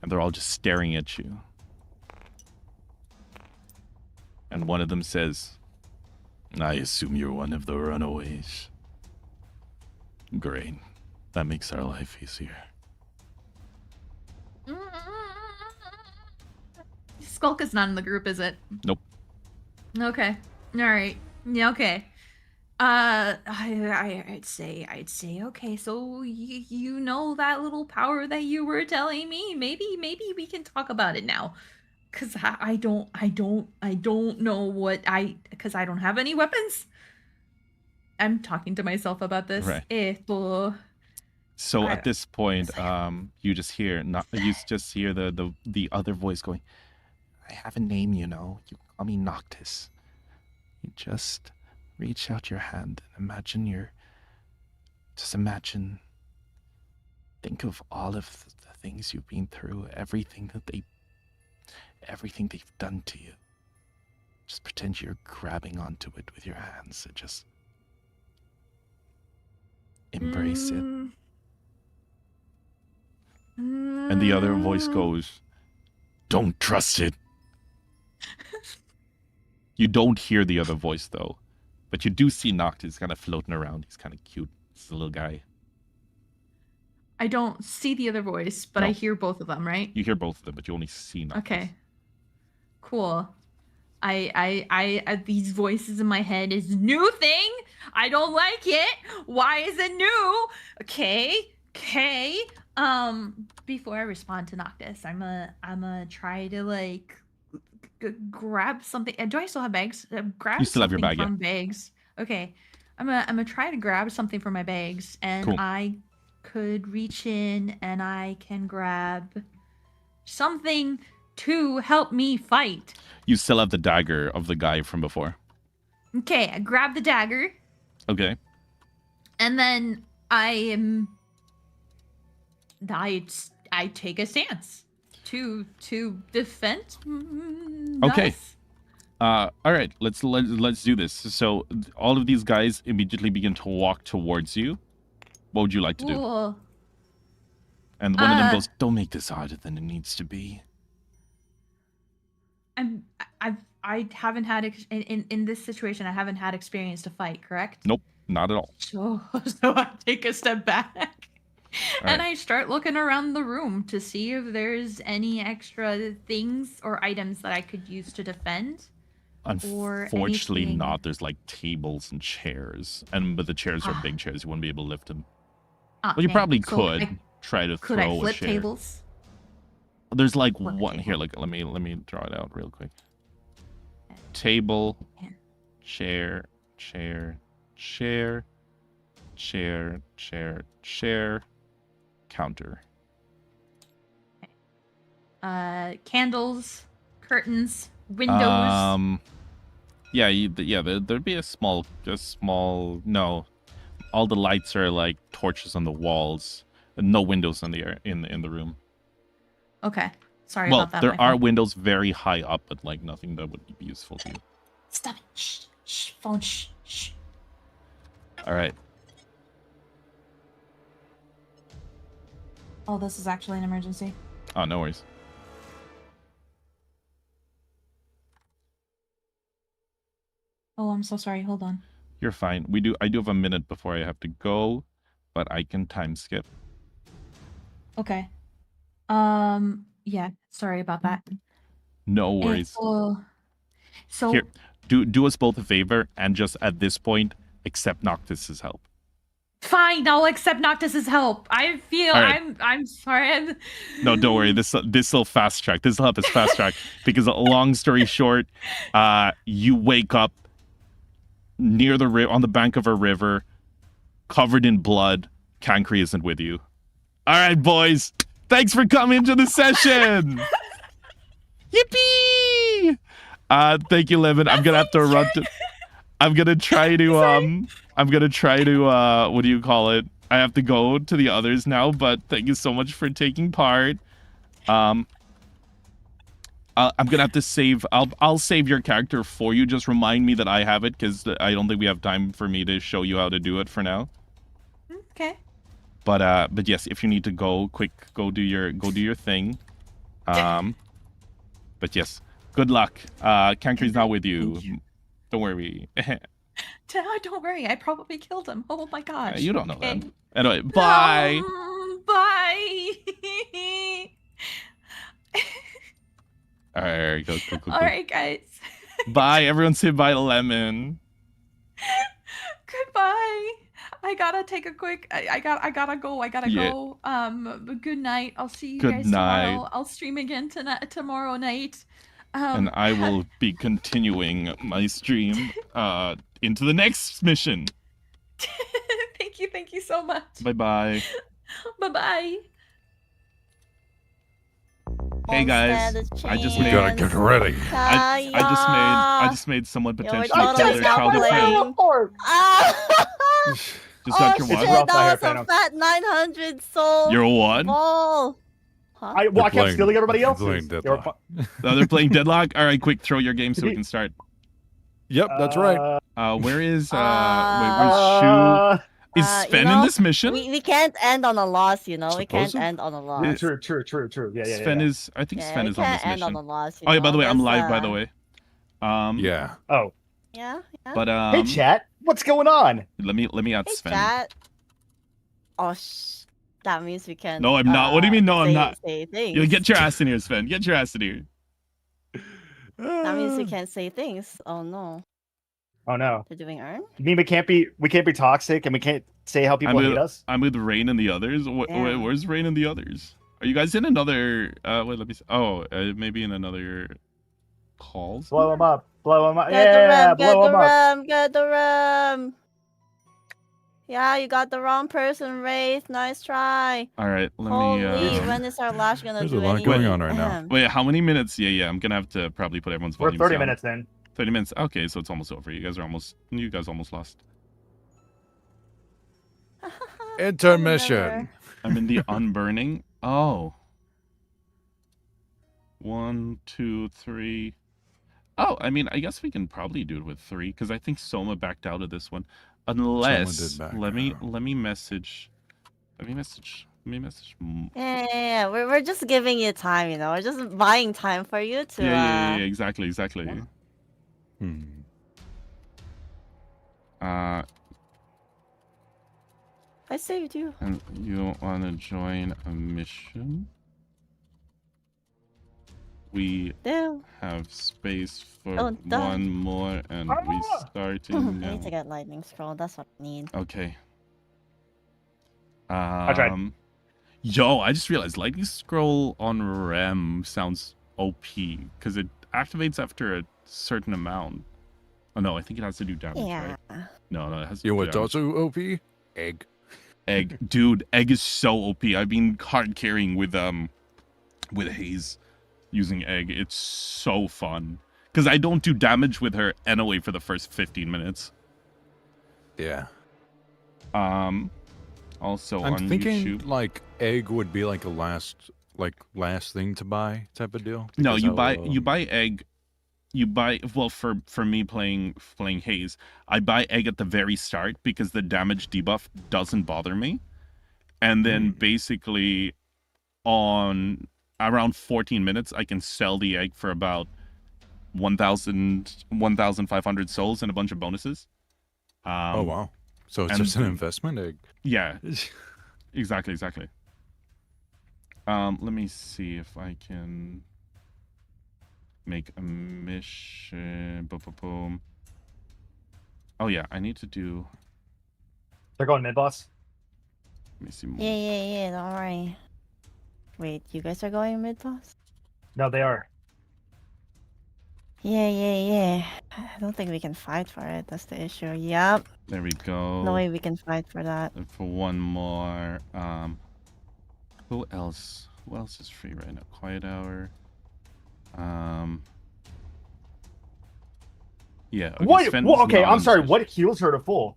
and they're all just staring at you. And one of them says, I assume you're one of the runaways. Great. That makes our life easier. Skulk is not in the group, is it? Nope. Okay. All right. Yeah. Okay. I'd say okay. So you know that little power that you were telling me. Maybe we can talk about it now. Cause I don't know what because I don't have any weapons. I'm talking to myself about this. Right. So at this point, you just hear the other voice going, I have a name, you know. You can call me Noctis. You just reach out your hand and think of all of the things you've been through, everything they've done to you. Just pretend you're grabbing onto it with your hands and just embrace it. And the other voice goes, don't trust it. You don't hear the other voice, though. But you do see Noctis kind of floating around. He's kind of cute. He's a little guy. I don't see the other voice, but No. I hear both of them, right? You hear both of them, but you only see Noctis. Okay. Cool. I these voices in my head is new thing. I don't like it. Why is it new? Okay. Before I respond to Noctis, I'm gonna try to like grab something. Do I still have bags? Grab You still have your something bag, from bags. Okay. I'm gonna try to grab something from my bags, and Cool. I could reach in and I can grab something to help me fight. You still have the dagger of the guy from before. Okay, I grab the dagger, Okay. and then I take a stance to defend. Okay. Us. All right. Let's do this. So all of these guys immediately begin to walk towards you. What would you like to do? Cool. And one of them goes, "Don't make this harder than it needs to be." I haven't had in this situation. I haven't had experience to fight. Correct? Nope, not at all. So I take a step back, and I start looking around the room to see if there's any extra things or items that I could use to defend. Unfortunately, anything. not. There's like tables and chairs, but the chairs are big chairs. You wouldn't be able to lift them. Oh, Well, you man. probably So could try to Could throw I flip a chair. tables? There's like Flip one table. here. Like let me draw it out real quick. Table, chair, chair, chair, chair, chair, chair, counter. Candles, curtains, windows. Yeah, there'd be a small. No, all the lights are like torches on the walls. No windows in the room. Okay. Sorry Well, about that. there my are friend. windows very high up, but like nothing that would be useful to you. Stop it. Shh. Shh. Phone. Shh. Shh. All right. Oh, this is actually an emergency. Oh, no worries. Oh, I'm so sorry. Hold on. You're fine. I do have a minute before I have to go, but I can time skip. Okay. Yeah. Sorry about that. No worries. So Here, do us both a favor and just at this point accept Noctis's help. fine, I'll accept Noctis's help. I feel All right. I'm sorry. No, don't worry. This'll fast track. This'll help us fast track because long story short, you wake up near on the bank of a river, covered in blood. Cancri isn't with you. All right, boys. Thanks for coming to the session. Yippee! Thank you, Levin. I'm gonna have to run to. I'm gonna try to. What do you call it? I have to go to the others now. But thank you so much for taking part. I'm gonna have to save. I'll save your character for you. Just remind me that I have it, because I don't think we have time for me to show you how to do it for now. Okay. But yes, if you need to go, go do your thing. But yes, good luck. Cancri's not with you. Don't worry. Don't worry. I probably killed him. Oh my gosh. You don't know that. Anyway, bye. Bye. All right, go. All right, guys. Bye. Everyone say bye to Lemon. Goodbye. I gotta take a quick. I gotta go. Yeah. Go. Good night. I'll see you Good guys night. tomorrow. I'll stream again tomorrow night. And I will be continuing my stream into the next mission. Thank you so much. Bye bye. Bye. Hey guys, I just We made. gotta get ready. I just made someone potentially totally kill their child friend. Just got your shit, what? that was a fat 900 soul. You're what? ball. Huh? I kept stealing everybody else's. playing They were Deadlock. Oh, they're playing Deadlock. All right, quick, throw your game so we can start. Yep, that's right. Where is where's Shu? Is Sven in this mission? We can't end on a loss, you know. We can't Supposedly? end on a loss. True. Yeah. Sven is. I think Sven we is on can't this end on mission. a loss. Oh yeah, by the way, I'm There's, live. By the way. Yeah. Oh, Yeah. But hey chat, what's going on? let me add Hey, Sven. chat. Oh, that means we can. No, I'm not. What do you mean? No, I'm not. Say things. You get your ass in here, Sven. Get your ass in here. That means we can't say things. Oh no, Oh no, they're doing earn. you mean we can't be toxic and we can't say how people hate us? I'm with Rain and the others. Yeah. Where's Rain and the others? Are you guys in another? Wait, let me. See. Oh, maybe in another call. Blow them up. Get Yeah, the blow them up. ram. Get the ram. Yeah, you got the wrong person, Wraith. Nice try. All right, let Holy, me. when is our lash gonna There's do a lot any- going on right now. Ahem. Wait, how many minutes? Yeah, I'm gonna have to probably put everyone's We're volume 30 down. minutes in. 30 minutes. Okay, so it's almost over. You guys almost lost. Intermission. I'm in the unburning. Oh. 1, 2, 3. Oh, I mean, I guess we can probably do it with 3 because I think Soma backed out of this one. Unless let me message. Let me message. Yeah. We're just giving you time, you know. We're just buying time for you to. Yeah, exactly. I saved you. And you want to join a mission? We have space for one more, and we starting now. I need to get lightning scroll. That's what I need. Okay. I tried. Yo, I just realized lightning scroll on Rem sounds OP because it activates after a certain amount. Oh no, I think it has to do damage, right? No, it has to do damage. Also OP? Egg. Dude, egg is so OP. I've been hard carrying with Haze using egg. It's so fun because I don't do damage with her anyway for the first 15 minutes. Yeah. Also I'm on thinking YouTube, like egg would be like a last thing to buy type of deal. No, you buy egg. You buy, well, for me playing Haze, I buy egg at the very start because the damage debuff doesn't bother me. And then basically on around 14 minutes, I can sell the egg for about 1,500 souls and a bunch of bonuses. Oh, wow. So it's just an investment egg. Yeah, exactly. Let me see if I can make a mission. Boom. Oh yeah, I need to do. They're going mid boss. Let me see more. Yeah. Don't worry. Wait, you guys are going mid boss? No, they are. Yeah. I don't think we can fight for it. That's the issue. Yep. There we go. No way we can fight for that. And for one more, who else? Who else is free right now? Quiet Hour. Yeah. Okay, What? Sven Well, is okay, not I'm on sorry. this What heals her to full?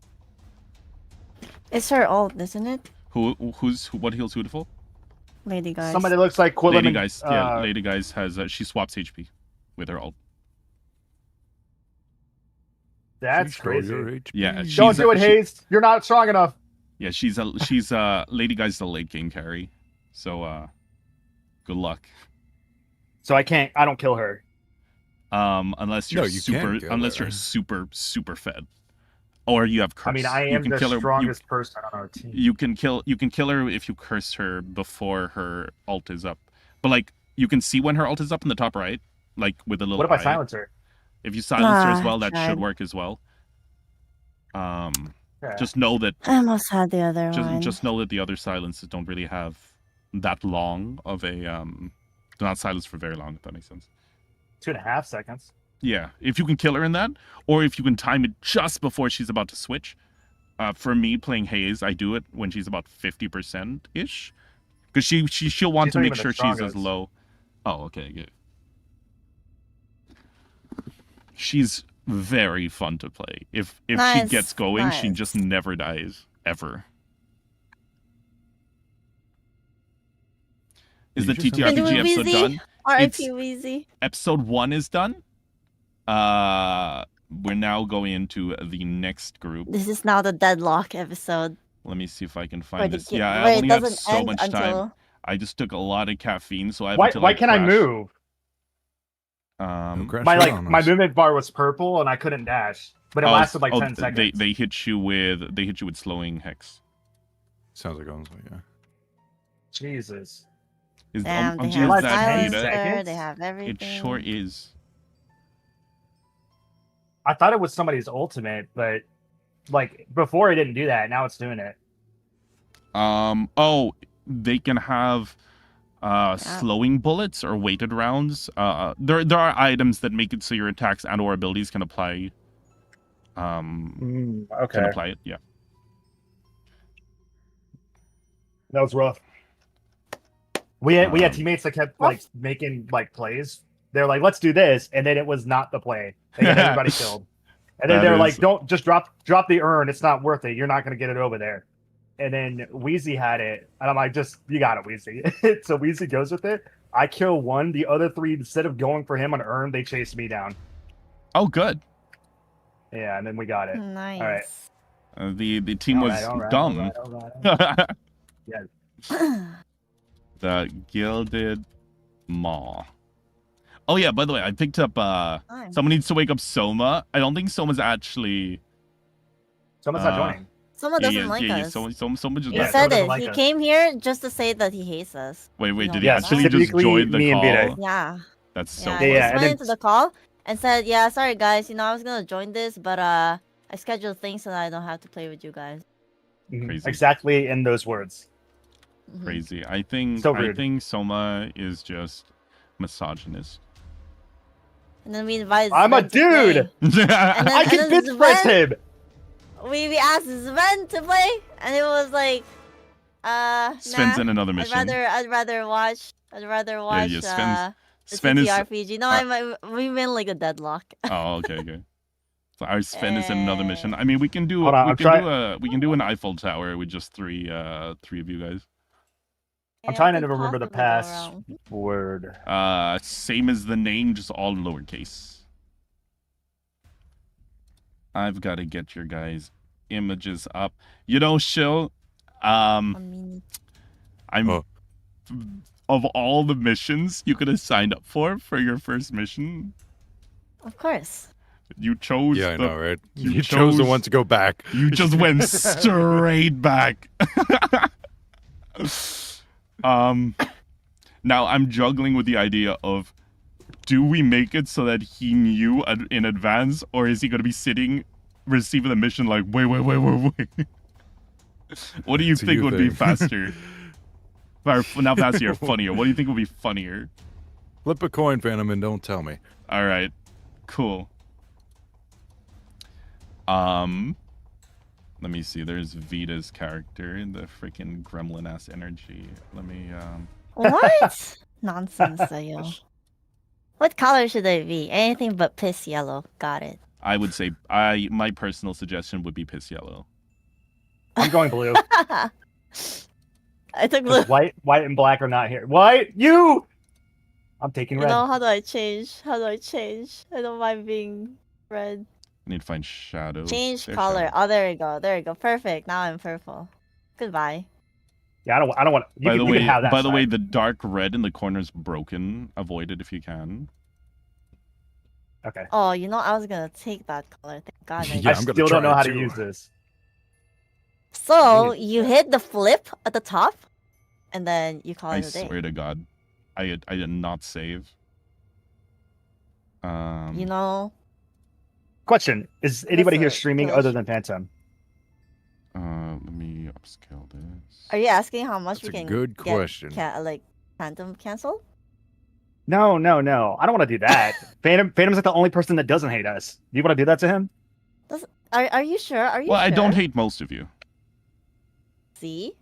It's her ult, isn't it? What heals who to full? Lady guys. Somebody looks like Quillen. Lady Guys. Yeah, Lady Guys has she swaps HP with her ult. That's crazy. Yeah, Don't do it, Haze. You're not strong enough. Yeah, she's Lady Guy's the late game carry. So good luck. So I don't kill her. Unless you're super fed. Or you have curse. I mean, I am the strongest person on our team. You can kill her if you curse her before her ult is up. But like you can see when her ult is up in the top right, like with a little. What if I silence her? If you silence her as well, that should work as well. Just know that I almost had the other one. Just know that the other silences don't really have that long of a they're not silenced for very long, if that makes sense. 2.5 seconds. Yeah, if you can kill her in that, or if you can time it just before she's about to switch. For me, playing Haze, I do it when she's about 50% ish, because she'll want to make sure she's as low. Oh, okay, good. She's very fun to play. If she gets going, she just never dies ever. Is the TTRPG episode done? R.I.P. Wheezy. Episode 1 is done. We're now going into the next group. This is now the deadlock episode. Let me see if I can find this. Yeah, I only have so much time. I just took a lot of caffeine, so I have to, why can't I move? My movement bar was purple and I couldn't dash, but it lasted like 10 seconds. They hit you with slowing hex. Sounds like honestly, yeah. Jesus. Damn, they have silencer, they have everything. It sure is. I thought it was somebody's ultimate, but like before it didn't do that. Now it's doing it. Oh, they can have slowing bullets or weighted rounds. There are items that make it so your attacks and or abilities can apply. Can apply it. Yeah. That was rough. We had teammates that kept like making like plays They're like, let's do this, and then it was not the play. They get everybody killed. And then That they're is- like, don't just drop the urn. It's not worth it. You're not gonna get it over there. And then Wheezy had it, and I'm like, just you got it, Wheezy. So Wheezy goes with it. I kill one. The other three, instead of going for him on urn, they chased me down. Oh, good. Yeah, and then we got it. Nice. The team was dumb. All right. The Gilded Maw. Oh yeah, by the way, I picked up Nice. someone needs to wake up Soma. I don't think Soma's actually Someone's not joining. Someone doesn't like us. Soma just He Yeah, left. said doesn't it. like He us. came here just to say that he hates us. Wait, You did know, he Yeah, actually just specifically join the me and call? Bede. Yeah. That's so Yeah, funny. he Yeah, just and went then- into the call and said, "Yeah, sorry guys, I was gonna join this, but I scheduled things so that I don't have to play with you guys." Mhm. Crazy. Exactly in those words. Mhm. Crazy. I think So rude. Soma is just misogynist. And then we invited. I'm a Sven to play. dude! then- I and can then bitch press Sven- him! We asked Sven to play, and it was like, Sven's nah, in another mission. I'd rather watch. yeah, Sven's- The Sven is. TTRPG. No, we meant like a deadlock. Oh, okay. So our Sven is in another mission. I mean, we can do. Hold on, we can do an Eiffel Tower with just three of you guys. I'm Yeah, trying to could remember the possibly go around. password. Same as the name, just all lowercase. I've got to get your guys' images up. You know, Shill. I mean, I'm Oh. of all the missions you could have signed up for your first mission, of course. you chose. Yeah, I know, right? you You chose the chose- one to go back. You just went straight back. Now I'm juggling with the idea of, do we make it so that he knew in advance, or is he going to be sitting, receiving the mission like, wait? What do you It's a think you would be thing. faster? Or not faster, or funnier? What do you think would be funnier? Flip a coin, Phantom, and don't tell me. All right, cool. Let me see. There's Vita's character, the freaking gremlin ass energy. Let me What? Nonsense, Sayo. What color should they be? Anything but piss yellow. Got it. I would say my personal suggestion would be piss yellow. I'm going blue. I took blue. 'Cause white and black are not here. White, you! I'm taking You red. know, how do I change? I don't mind being red. I need to find shadow. Change There's color. shadow. Oh, there you go. There you go. Perfect. Now I'm purple. Goodbye. Yeah, I don't want. You By can, the you way, can have that. side. the dark red in the corner is broken. Avoid it if you can. Okay. Oh, I was gonna take that color. Thank God. I Yeah, I I'm gonna still don't try know how it to too. use this. So you hit the flip at the top, and then you call I it a day. swear to God, I did not save. You know, Question: is anybody here That's a streaming killer other sh- than Phantom? Let me upscale this. are you asking how much That's we a can good get question. like Phantom cancel? No. I don't want to do that. Phantom's like the only person that doesn't hate us. Do you want to do that to him? Are you sure? Are you Well, sure? I don't hate most of you. See?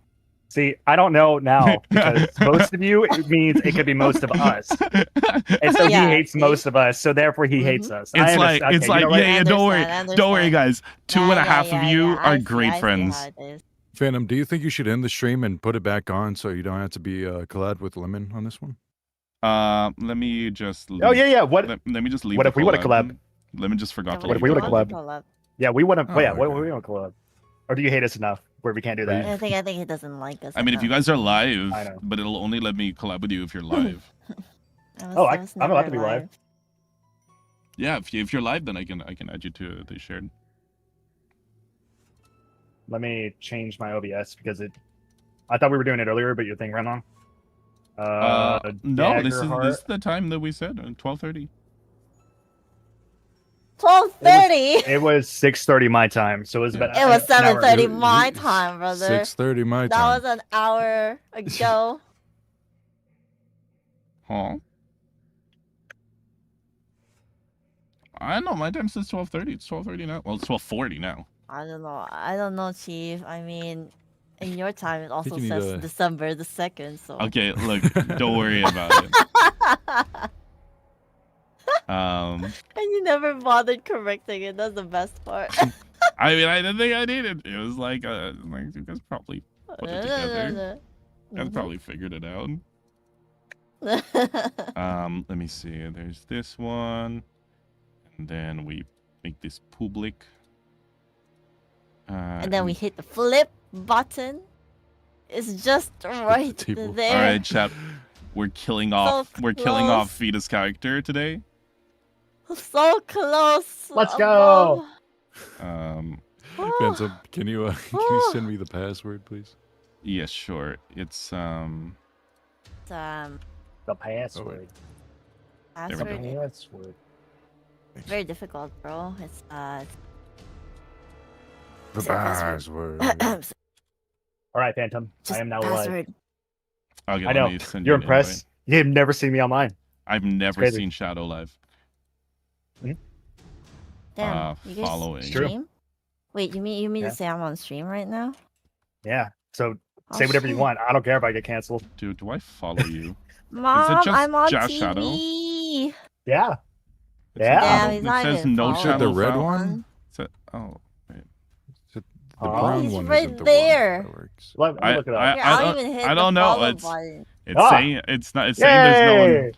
See, I don't know now because most of you it means it could be most of us, and so Yeah, he hates see? most of us, so therefore he hates us. I It's like understand. it's Okay, like you know what? yeah, don't worry, I don't worry, understand. guys. Two and a half of you I are see- great I see friends. how it is. Phantom, do you think you should end the stream and put it back on so you don't have to be collab with Lemon on this one? Let me just. Oh yeah. What? Let me just leave. What the if we would've collabed? Lemon just forgot to What leave. if we the would've call. collabed? Yeah, we want to. Oh, yeah, what okay. we want to collab? Or do you hate us enough where we can't do that? I think he doesn't like us. I mean, if you enough. guys are live, I know. but it'll only let me collab with you if you're live. I was I'm allowed never to be live. Yeah, if you're live, then I can add you to the shared. Let me change my OBS because I thought we were doing it earlier, but your thing ran on. No, this Daggerheart. is the time that we said, 12:30. 12:30. It was 6:30 my time, so it was about. It was an hour. 7:30 my time, brother. 6:30 my That time. was an hour ago. Huh? I don't know. My time says 12:30. It's 12:30 now. Well, it's 12:40 now. I don't know, Chief. I mean, in your time, it also you need says to- December the 2nd. So. Okay, look, don't worry about it. And you never bothered correcting it. That's the best part. I mean, I didn't think I needed. It was like you guys probably put it together. I probably figured it out. Let me see. There's this one, and then we make this public. And then we hit the flip button. It's just right table. there. All right, chat. We're killing off. We're killing off Vita's character today. So close. Let's go. Phantom, can you send me the password, please? Yeah, sure. It's The password. There we go. Password. Very difficult, bro. It's The password. All right, Phantom. just I am now live. password. okay, I let know. me send You're you an impressed. You've never seen me online. invite. I've never crazy. seen Shadow live. Damn, you guys following. stream? Wait, you mean Yeah. to say I'm on stream right now? Yeah. So Oh, say whatever you shit. want. I don't care if I get canceled. Dude, do I follow you? Mom, just I'm on Josh TV. Shadow? Yeah. It Yeah. Damn, says, he's it not says even no following shadow The red found. one? Oh, The Oh. brown He's one right isn't the there. one that works. Let me look it up. Here, I'll even hit I the don't know. follow It's button. it's Ah. saying it's not. It's saying there's no one. Yay!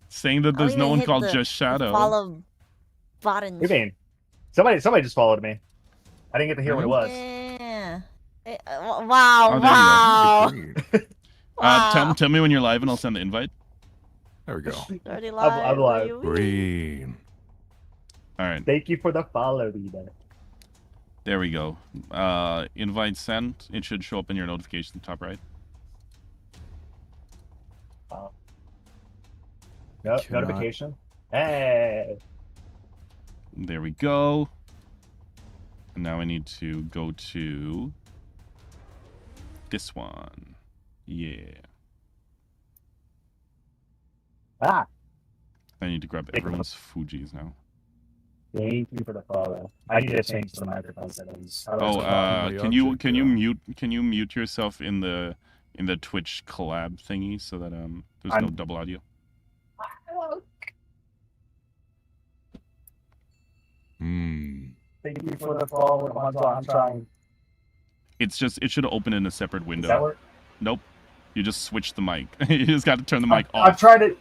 Saying that I'll there's no even one hit called the- Just the Shadow. follow button. What do you mean? Somebody just followed me. I didn't get to hear what it was. Yeah. Oh, Wow, there you go. wow. Green. Wow. Tell me when you're live and I'll send the invite. There we go. Dirty I'm live. live. Green. All right, Thank you for the follow, Rita. there we go. Invite sent. It should show up in your notification top right. No, Cannot. notification. Hey. There we go. And now I need to go to this one. Yeah. Ah. I need to grab everyone's Fujis now. Thank you for the follow. I need to change the microphone settings. Oh, the can you object, mute yourself in the Twitch collab thingy so that there's no double audio. Thank you for the follow. I'm trying. It should open in a separate Does window. that work? Nope. You just switch the mic. You just got to turn the mic I've off. tried it.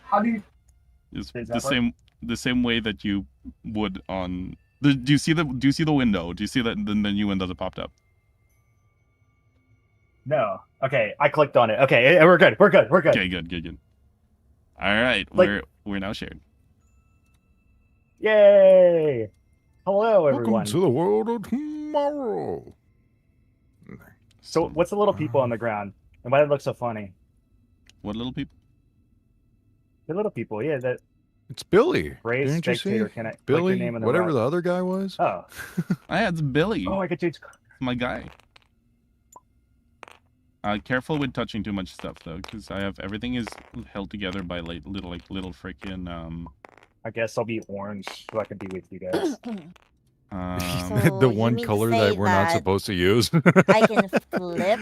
How do you? It's Does the that work? same way that you would on do you see the window? Do you see that the menu window that popped up? No. Okay, I clicked on it. Okay, we're good. We're good. Okay, good. All right, Like- we're now shared. Yay! Hello, everyone. Welcome to the world of tomorrow. So, what's the little people on the ground, and why they look so funny? What little people? The little people, yeah. That It's Billy. race Didn't you see? spectator. Can I click Billy, your name in the whatever row? the other guy was. Oh, It's Billy. I could change. My guy. Careful with touching too much stuff though, because I have everything is held together by little freaking I guess I'll be orange so I can be with you guys. So The you one mean to color say that we're not that supposed to use. I can flip.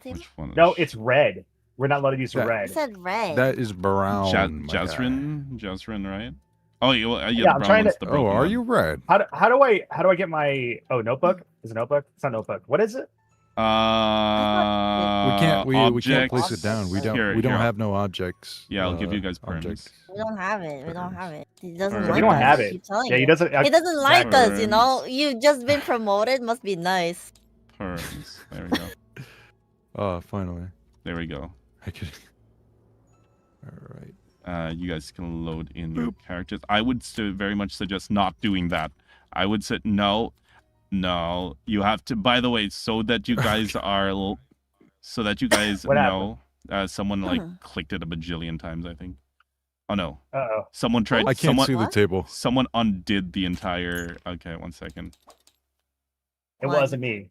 which one? No, it's red. We're not allowed to use That- I red. said red. That is brown. my guy. Jasrin, right? Oh, yeah, well, Yeah, the I'm brown trying one's to- the Oh, broken are one. you red? How do I get my notebook? Is it notebook? It's not notebook. What is it? We can't Objects. place it down. We don't Here, we don't here. have no objects. Yeah, I'll give you guys perms. objects. We don't have it. We don't have it. He doesn't Alright. like We don't us. have I it. keep telling Yeah, he you. doesn't. He doesn't like us, you know? Perms. You've just been promoted. Must be nice. Perms. There we go. Oh, finally. There we go. I could. All right. You guys can load in your characters. I would very much suggest not doing that. I would say no. You have to. By the way, so that you guys so that you guys What know, someone clicked it a bajillion times. I think. Oh no! Uh-oh. Someone tried. I can't see the What? table. Someone undid the entire. Okay, 1 second. It One. wasn't me.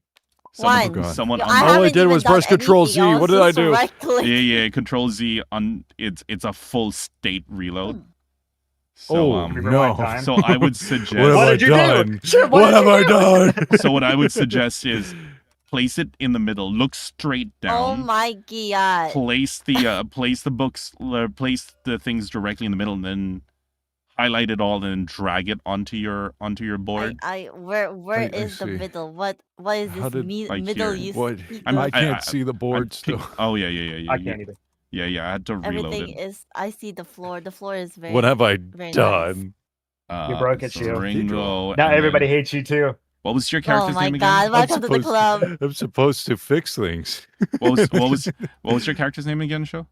Someone, One. God. someone Yo, undid. All I haven't did even was done press Control Z. anything What did I else, do? just right-click. Yeah. Control Z on. It's a full state reload. So, Oh, Rewind no. time. So I would suggest. What have What I did you do? done? Chip, What did have you I do? done? So what I would suggest is Place it in the middle. Look straight Oh down. my god. Place the books. Place the things directly in the middle, and then highlight it all, and then drag it onto your board. Where I is the see. middle? What is How this did- Like middle here. you What? speak I'm- of? I can't see the board still. Oh yeah. I can't either. Yeah. I had to reload Everything it. is. I see the floor. The floor is very. What have I very done? You broke it, Shield. Ringo. Now and everybody then- hates you too. What was your Oh character's my name again? god! Welcome to the club. I'm supposed to fix things. What was your character's name again, Show?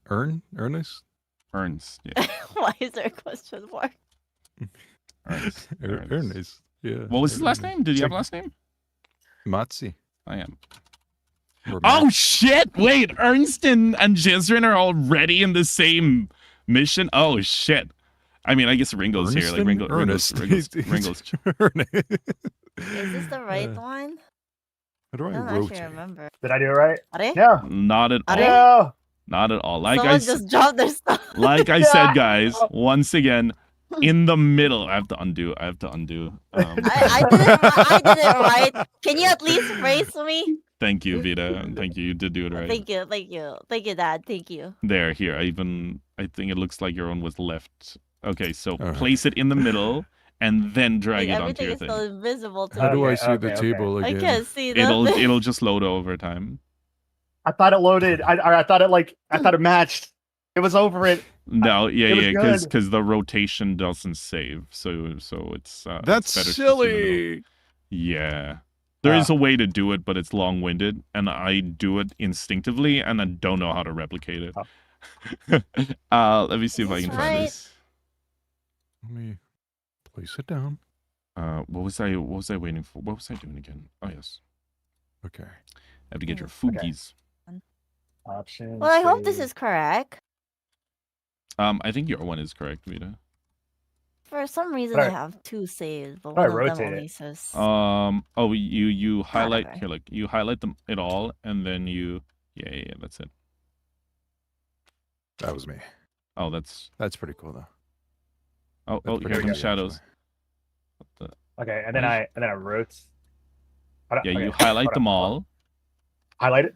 Ernest? Ernst. Yeah. Why is there a question mark? Ernst. Ernest. Yeah. What was his last name? Did you have a last name? Matzi. I am. Or Oh shit! Wait, Ernst and Jizrin are already in the same mission. Oh shit! I mean, I guess Ringo's here. Like Ernest. Ringo's. Ernest. Is this the right one? How do I I don't rotate? actually remember. Did I do it right? Are No. Not at all. No. Not at all. Like Someone I just dropped their stuff. like I said, guys. Once again, in the middle. I have to undo. I did it right. Can you at least praise me? Thank you, Vita. Thank you. You did do it right. Thank you, Dad. Thank you. There, here. I think it looks like your own was left. Okay, so Alright. place it in the middle and then drag it onto Everything your is thing. still invisible to How me. do I Okay, see the okay. table I again? can't see It'll nothing. it'll just load over time. I thought it loaded. I thought it matched. It was over it. No, It was good. because the rotation doesn't save, so it's That's it's better to just do it in the middle. silly. Yeah, there is a way to do it, but it's long-winded, and I do it instinctively, and I don't know how to replicate it. Let me see if I Is can this find right? this. Let me place it down. What was I waiting for? What was I doing again? Oh yes, Okay. I have to get your Okay. foogies. Options. Well, I hope this save. is correct. I think your one is correct, Vita. For some reason, But I have two saves, but but I one of them rotate only it. says. Oh, you highlight Whatever. here, like you highlight them it all, and then you yeah, that's it. That was me. Oh, that's That's pretty cool though. oh That's here pretty comes good, shadows. actually. What the- Okay, and then I wrote. Yeah, you highlight them all, Highlight it.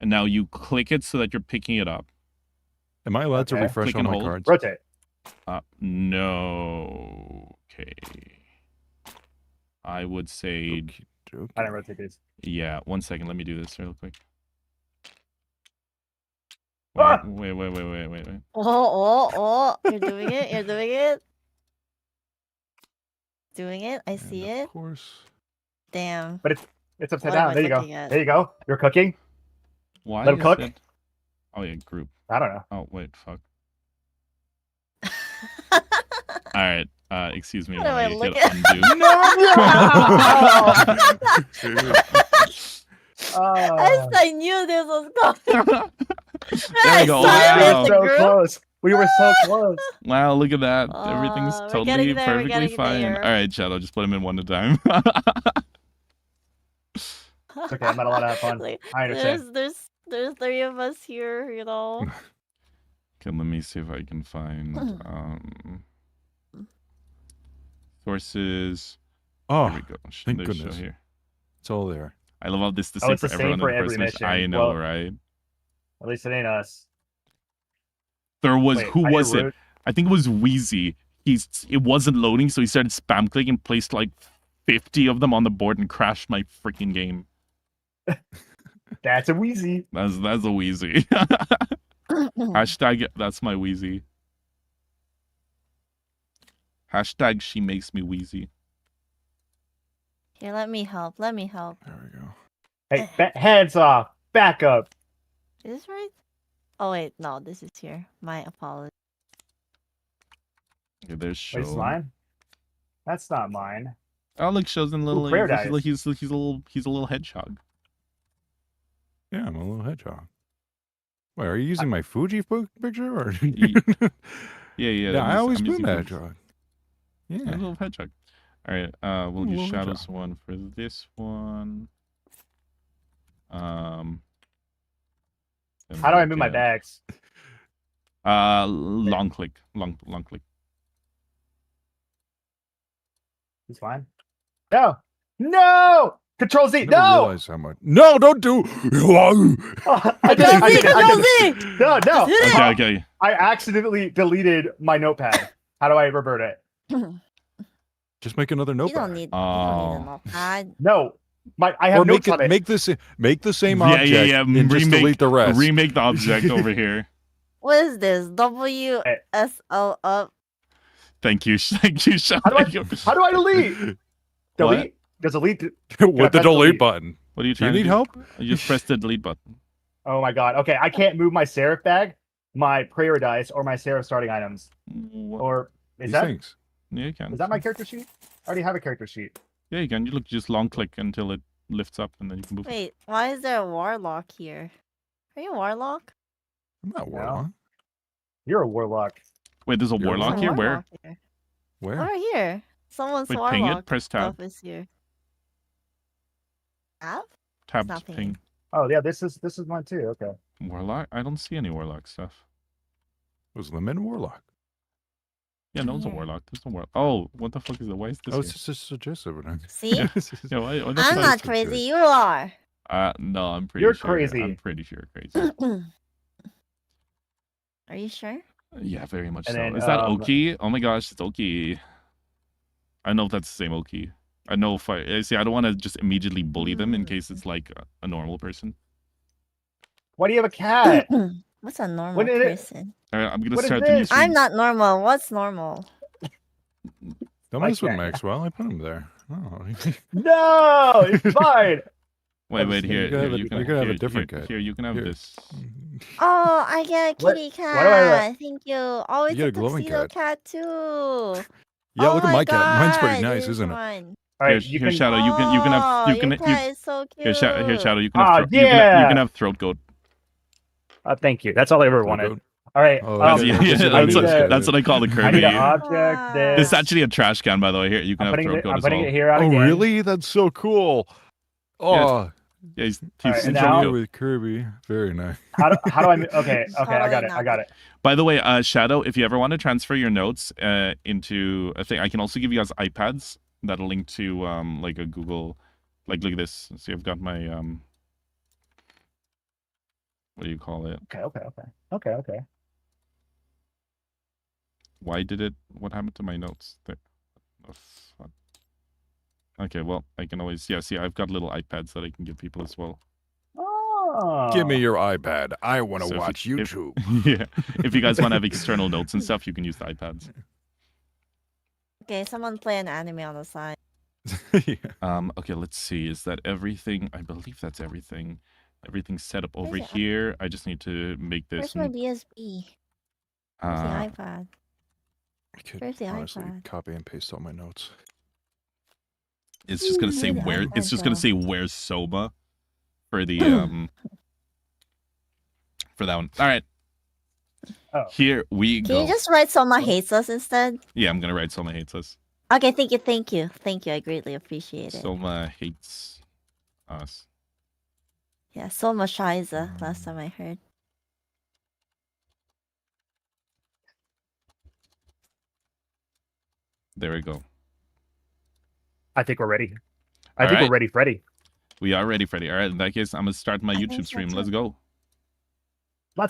and now you click it so that you're picking it up. Am I allowed to Okay. refresh Click all and my hold. cards? Rotate. No. Okay. I would say Okey-dokey. I didn't rotate these. yeah. 1 second. Let me do this real quick. Ah! Wait. Oh! You're doing it. You're doing it. Doing it. I And see of it. course. Damn. It's upside What am down. I There you go. looking at? There you go. You're cooking. Why Let 'em is cook. it? Oh yeah, group. I don't know. Oh wait, fuck. All right. Excuse me What while do I I look hit at? undo. As I knew this was coming. There we go. Sorry, We Mr. were Wow. so Group. close. We were so close. Wow, look at that. Everything's We're totally getting there, we're perfectly getting fine. there. All right, Shadow, just put them in one at a time. It's okay. I'm not allowed to have fun. Like, I understand. there's 3 of us here, you know. Okay, let me see if I can find sources. Oh, Here we go. thank There's show goodness. here. it's all there. I love how this the Oh, same it's for the same everyone for in the every first mission. I mission. know, Well- right? At least it ain't us. There was Wait, who I was did it? root- I think it was Wheezy. It wasn't loading, so he started spam clicking, placed like 50 of them on the board, and crashed my freaking game. That's a Wheezy. That's a Wheezy. Hashtag that's my Wheezy. Hashtag she makes me wheezy. Here, let me help. Let me help. There we go. Hey, hands off. Back up. Is this right? Oh wait, no, this is here. My apologies. Okay, there's Wait, it's show. mine? That's not mine. Oh look, shows in little. Rare He's dice. a little hedgehog. Yeah, I'm a little hedgehog. Wait, are you using my Fuji picture or? Yeah. Yeah, I always I'm been using the his- hedgehog. Yeah, a Yeah. little hedgehog. All right, we'll use Little shadows hedgehog. one for this one. then How do I we'll move my get- bags? long click. It's fine. No. No. Control Z. I never No. realized how much. No, don't do. I did it. I did it. I Control did it. Z. No, no. Hit it. Okay, okay. I accidentally deleted my notepad. How do I revert it? Just make another You notepad. don't need. You don't need a notepad. No, I have Or notes make on it. make the same Yeah, object yeah, yeah. and just delete the rest. Remake the object over here. What is this? WSL up. Thank you, thank you, Sean. How do I delete? Delete? Does delete? With the press delete delete? button. What are you Do you trying to need do? help? You just press the delete button. Oh my god. Okay, I can't move my Seraph bag, my prayer dice, or my Seraph starting items. Or is These that things. Yeah, you can. is that my character sheet? I already have a character sheet. Yeah, you can. You look, just long click until it lifts up, and then you can move. Wait, why is there a warlock here? Are you a warlock? I'm not No. warlock. You're a warlock. Wait, there's a You're warlock There's a here. Where? warlock here. Where? Over here. Someone's Wait, ping it. warlock Press tab. stuff is here. Tab? Tab not ping. pinging. Oh yeah, this is mine too. Okay. Warlock? I don't see any warlock stuff. Was Lemon warlock? Yeah, no one's a Yeah. warlock. There's no warlock. Oh, what the fuck is it? Why is this? Oh, here? it's just suggestive. See? Yeah, why the I'm fuck- not crazy, you are. No, I'm pretty You're sure. crazy. I'm pretty sure you're crazy. Are you sure? Yeah, very much And so. then, Is that Oki? Oh my gosh, it's Oki. I know if that's the same Oki. I know if I see. I don't want to just immediately bully them in case it's like a normal person. Why do you have a cat? What's a normal What is it? person? All right, I'm gonna What is start the new this? stream. I'm not normal. What's normal? Don't My mess with cat. Maxwell. I put him there. Oh. No, it's fine. Wait, wait. Here, You could have here, a- you can you could have a here, different here, cat. Here, you can have Here. this. Oh, I get a What- kitty why do I cat. Thank you. Oh, it's get a a glowing tuxedo cat. cat too. Yeah, Oh look at my my cat. Mine's pretty God, nice, here's isn't it? one. All right, Here, you here, can. Shadow. You can have. Oh, You can. your cat is so cute. Here, Shadow. You can Ah, have. You can yeah. have throat goat. Thank you. That's all I ever wanted. All right. Oh, Yeah, yeah, yeah, I that's, need what, a- that's what I call the I Kirby. need an object. Wow. This is actually a trash can, by the way. Here, you can I'm have putting throat it. goat I'm as putting well. it here out Oh, again. really? That's so cool. Oh, Yeah, he's Alright, super and now- cute. with Kirby. Very nice. How do I? Okay. Okay. I got it. I got it. By the way, Shadow, if you ever want to transfer your notes into a thing, I can also give you guys iPads that'll link to like a Google, like look at this. See, I've got my what do you call it? Okay. Why did it? What happened to my notes? There. Oh, fuck. Okay, well, I can always see. I've got little iPads that I can give people as well. Oh. Give me your iPad. I want So to if watch you- if- YouTube. Yeah, if you guys want to have external notes and stuff, you can use the iPads. Okay, someone play an anime on the side. Yeah. Okay, let's see. Is that everything? I believe that's everything. Everything's set up over Where's the here. I just need to make this. Where's my DSP? Where's the Uh, iPad? I could Where's the honestly iPad? copy and paste all my notes. it's just gonna say Where's the where. It's iPad just gonna though? say where's Soma for the for that one. All right. Oh. Here we Can go. you just write Soma hates us instead? Yeah, I'm gonna write Soma hates us. Okay, thank you. I greatly appreciate it. Soma hates us. Yeah, Soma Shiza, last time I heard. There we go. I think we're ready. I All think right. we're ready, Freddy. We are ready, Freddy. All right. In that case, I'm gonna start my I YouTube think so stream. too. Let's go.